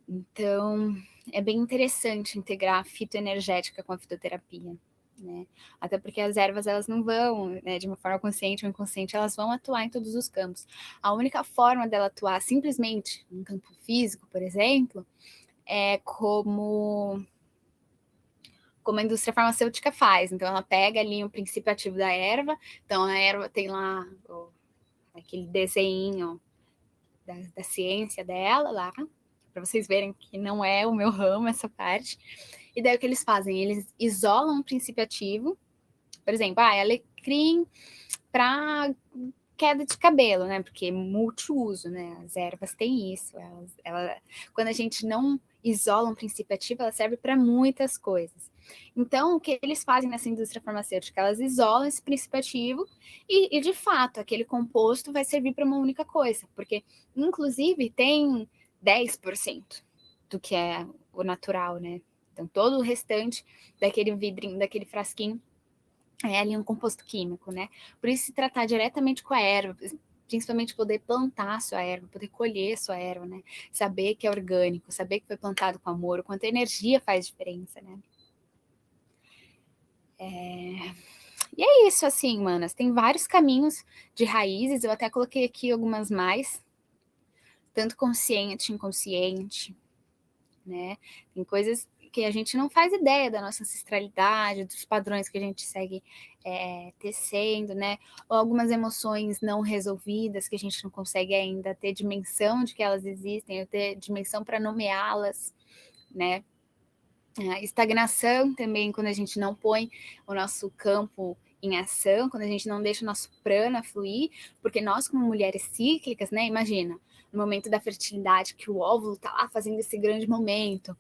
Então, é bem interessante integrar a fitoenergética com a fitoterapia, né? Até porque as ervas, elas não vão, né, de uma forma consciente ou inconsciente, elas vão atuar em todos os campos. A única forma dela atuar simplesmente no campo físico, por exemplo, é como a indústria farmacêutica faz. Então, ela pega ali o princípio ativo da erva, então a erva tem lá aquele desenho da ciência dela lá, para vocês verem que não é o meu ramo essa parte. E daí o que eles fazem? Eles isolam um princípio ativo, por exemplo, alecrim para queda de cabelo, né? Porque multiuso, né? As ervas têm isso. Quando a gente não isola um princípio ativo, ela serve para muitas coisas. Então, o que eles fazem nessa indústria farmacêutica? Elas isolam esse princípio ativo e de fato, aquele composto vai servir para uma única coisa, porque, inclusive, tem 10% do que é o natural, né? Então, todo o restante daquele vidrinho, daquele frasquinho, é ali um composto químico, né? Por isso, se tratar diretamente com a erva, principalmente poder plantar a sua erva, poder colher a sua erva, né? Saber que é orgânico, saber que foi plantado com amor, o quanto a energia faz diferença, né? E é isso, assim, manas. Tem vários caminhos de raízes, eu até coloquei aqui algumas mais, tanto consciente, inconsciente, né? Tem coisas que a gente não faz ideia da nossa ancestralidade, dos padrões que a gente segue tecendo, né? Ou algumas emoções não resolvidas que a gente não consegue ainda ter dimensão de que elas existem, ou ter dimensão para nomeá-las, né? A estagnação também, quando a gente não põe o nosso campo em ação, quando a gente não deixa o nosso prana fluir, porque nós, como mulheres cíclicas, né? Imagina, no momento da fertilidade, que o óvulo tá lá fazendo esse grande momento,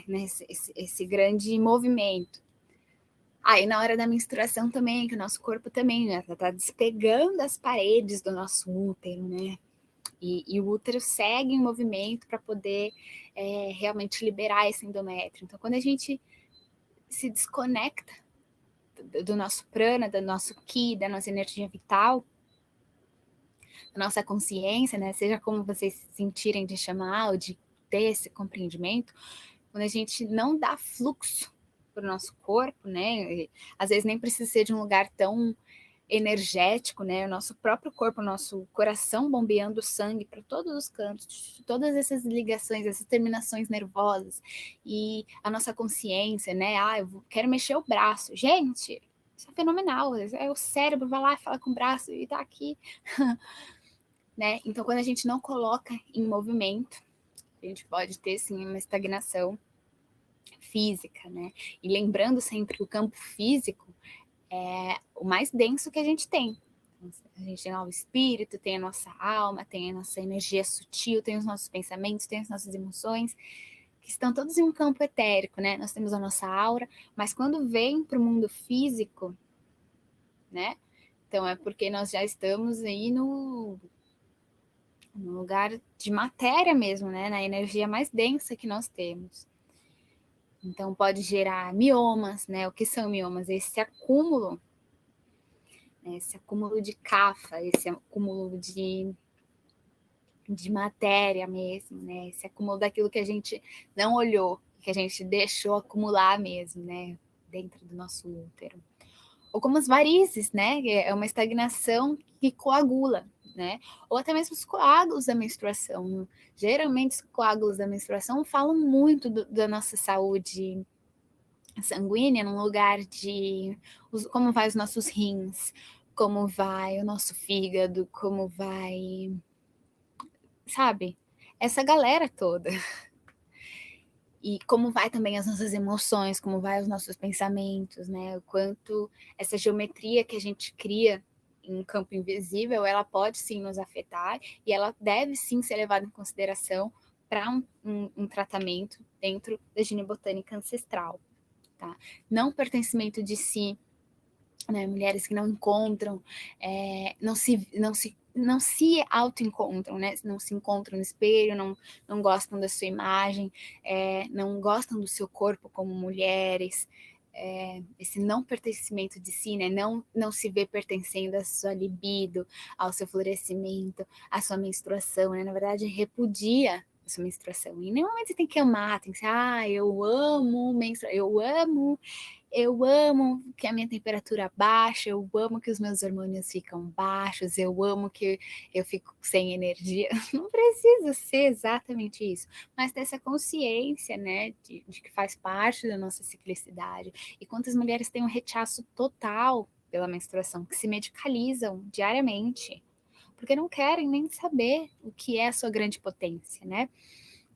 né, esse grande movimento. Aí, na hora da menstruação também, que o nosso corpo também né, tá despegando as paredes do nosso útero, né? E o útero segue em movimento para poder realmente liberar esse endométrio. Então, quando a gente se desconecta do nosso prana, do nosso ki, da nossa energia vital, da nossa consciência, né? Seja como vocês se sentirem de chamar ou de ter esse compreendimento, quando a gente não dá fluxo para o nosso corpo, né? E, às vezes nem precisa ser de um lugar tão energético, né? O nosso próprio corpo, o nosso coração bombeando sangue para todos os cantos, todas essas ligações, essas terminações nervosas e a nossa consciência, né? Quero mexer o braço. Gente, isso é fenomenal. É o cérebro vai lá e fala com o braço e tá aqui, né? Então, quando a gente não coloca em movimento, a gente pode ter sim uma estagnação física, né? E lembrando sempre que o campo físico é o mais denso que a gente tem. A gente tem lá o espírito, tem a nossa alma, tem a nossa energia sutil, tem os nossos pensamentos, tem as nossas emoções, que estão todos em um campo etérico, né? Nós temos a nossa aura, mas quando vem para o mundo físico, né? Então é porque nós já estamos aí no lugar de matéria mesmo, né? Na energia mais densa que nós temos. Então, pode gerar miomas, né? O que são miomas? Esse acúmulo de cafa, esse acúmulo de matéria mesmo, né? Esse acúmulo daquilo que a gente não olhou, que a gente deixou acumular mesmo, né? Dentro do nosso útero. Ou como as varizes, né? É uma estagnação que coagula, né? Ou até mesmo os coágulos da menstruação. Geralmente, os coágulos da menstruação falam muito da nossa saúde sanguínea, num lugar de como vai os nossos rins, como vai o nosso fígado, como vai, sabe? Essa galera toda. E como vai também as nossas emoções, como vai os nossos pensamentos, né? O quanto essa geometria que a gente cria em campo invisível, ela pode sim nos afetar e ela deve sim ser levada em consideração para um tratamento dentro da ginebotânica ancestral, tá? Não pertencimento de si, né? Mulheres que não encontram, não se auto-encontram, né? Não se encontram no espelho, não gostam da sua imagem, não gostam do seu corpo como mulheres, esse não pertencimento de si, né? Não se vê pertencendo à sua libido, ao seu florescimento, à sua menstruação, né? Na verdade, repudia a sua menstruação. E em nenhum momento você tem que amar, tem que ser, eu amo menstruação, eu amo que a minha temperatura baixa, eu amo que os meus hormônios ficam baixos, eu amo que eu fico sem energia. Não precisa ser exatamente isso, mas ter essa consciência, né, de que faz parte da nossa ciclicidade. E quantas mulheres têm um rechaço total pela menstruação, que se medicalizam diariamente, porque não querem nem saber o que é a sua grande potência, né?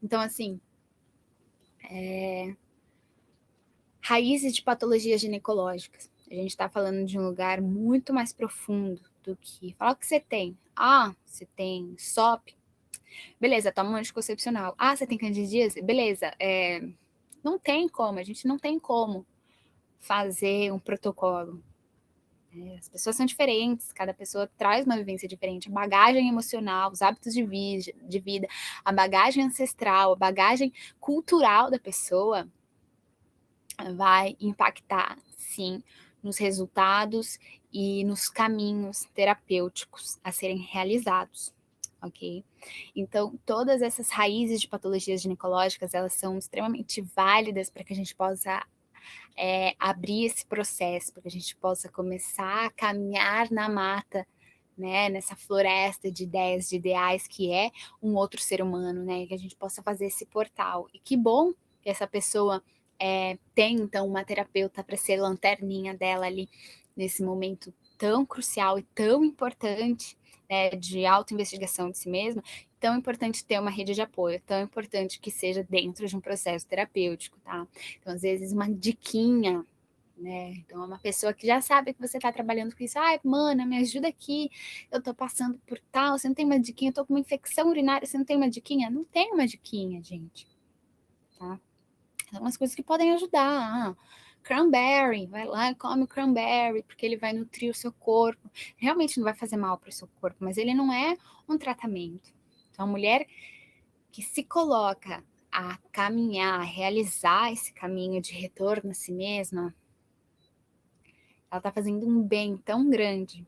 Então, assim, raízes de patologias ginecológicas. A gente está falando de um lugar muito mais profundo do que. Fala o que você tem. Você tem SOP. Beleza, toma um anticoncepcional. Você tem candidíase? Beleza. Não tem como, a gente não tem como fazer um protocolo. As pessoas são diferentes, cada pessoa traz uma vivência diferente. A bagagem emocional, os hábitos de vida, a bagagem ancestral, a bagagem cultural da pessoa vai impactar, sim, nos resultados e nos caminhos terapêuticos a serem realizados, ok? Então, todas essas raízes de patologias ginecológicas, elas são extremamente válidas para que a gente possa abrir esse processo, para que a gente possa começar a caminhar na mata, né, nessa floresta de ideias, de ideais que é um outro ser humano, né, que a gente possa fazer esse portal. E que bom que essa pessoa tem, então, uma terapeuta para ser lanterninha dela ali nesse momento tão crucial e tão importante, né, de autoinvestigação de si mesma, tão importante ter uma rede de apoio, tão importante que seja dentro de um processo terapêutico, tá? Então, às vezes, uma diquinha, né? Então, é uma pessoa que já sabe que você está trabalhando com isso. Mana, me ajuda aqui. Eu tô passando por tal. Você não tem uma diquinha? Eu tô com uma infecção urinária. Você não tem uma diquinha? Não tem uma diquinha, gente. Tá? São umas coisas que podem ajudar. Cranberry, vai lá e come cranberry, porque ele vai nutrir o seu corpo. Realmente não vai fazer mal para o seu corpo, mas ele não é um tratamento. Então, a mulher que se coloca a caminhar, a realizar esse caminho de retorno a si mesma, ela está fazendo um bem tão grande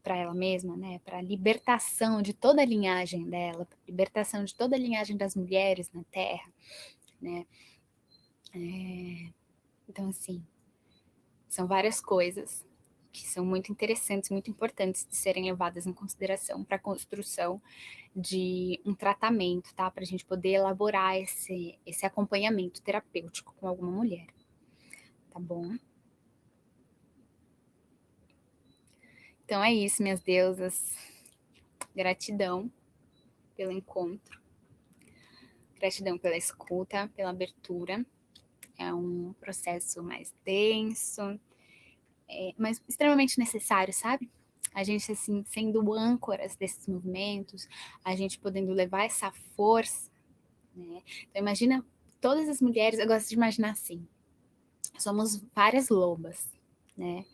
para ela mesma, né? Para a libertação de toda a linhagem dela, libertação de toda a linhagem das mulheres na Terra, né? Então, assim, são várias coisas que são muito interessantes, muito importantes de serem levadas em consideração para a construção de um tratamento, tá? Para a gente poder elaborar esse acompanhamento terapêutico com alguma mulher, tá bom? Então é isso, minhas deusas. Gratidão pelo encontro, gratidão pela escuta, pela abertura. É um processo mais denso, mas extremamente necessário, sabe? A gente, assim, sendo âncoras desses movimentos, a gente podendo levar essa força, né? Então, imagina todas as mulheres, eu gosto de imaginar assim, somos várias lobas, né?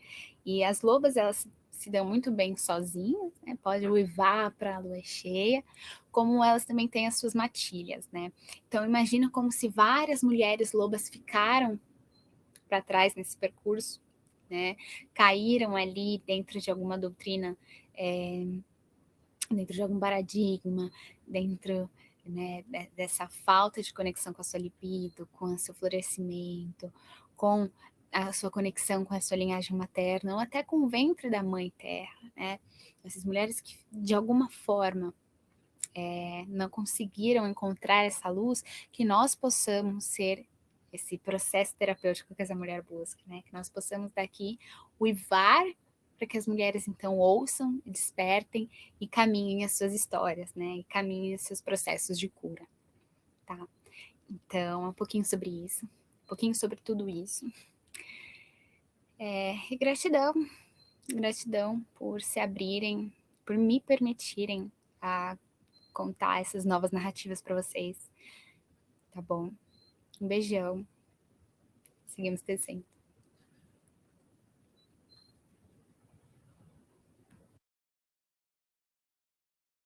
E as lobas, elas se dão muito bem sozinhas, né? Pode uivar para a lua cheia, como elas também têm as suas matilhas, né? Então imagina como se várias mulheres lobas ficaram para trás nesse percurso, né? Caíram ali dentro de alguma doutrina, dentro de algum paradigma, dentro, né, dessa falta de conexão com a sua libido, com o seu florescimento, com a sua conexão com a sua linhagem materna, ou até com o ventre da mãe terra, né? Essas mulheres que, de alguma forma, não conseguiram encontrar essa luz, que nós possamos ser esse processo terapêutico que essa mulher busca, né? Que nós possamos daqui uivar para que as mulheres então ouçam, despertem e caminhem as suas histórias, né? E caminhem os seus processos de cura, tá? Então, um pouquinho sobre isso, um pouquinho sobre tudo isso. E gratidão por se abrirem, por me permitirem a contar essas novas narrativas para vocês, tá bom? Um beijão. Seguimos tecendo.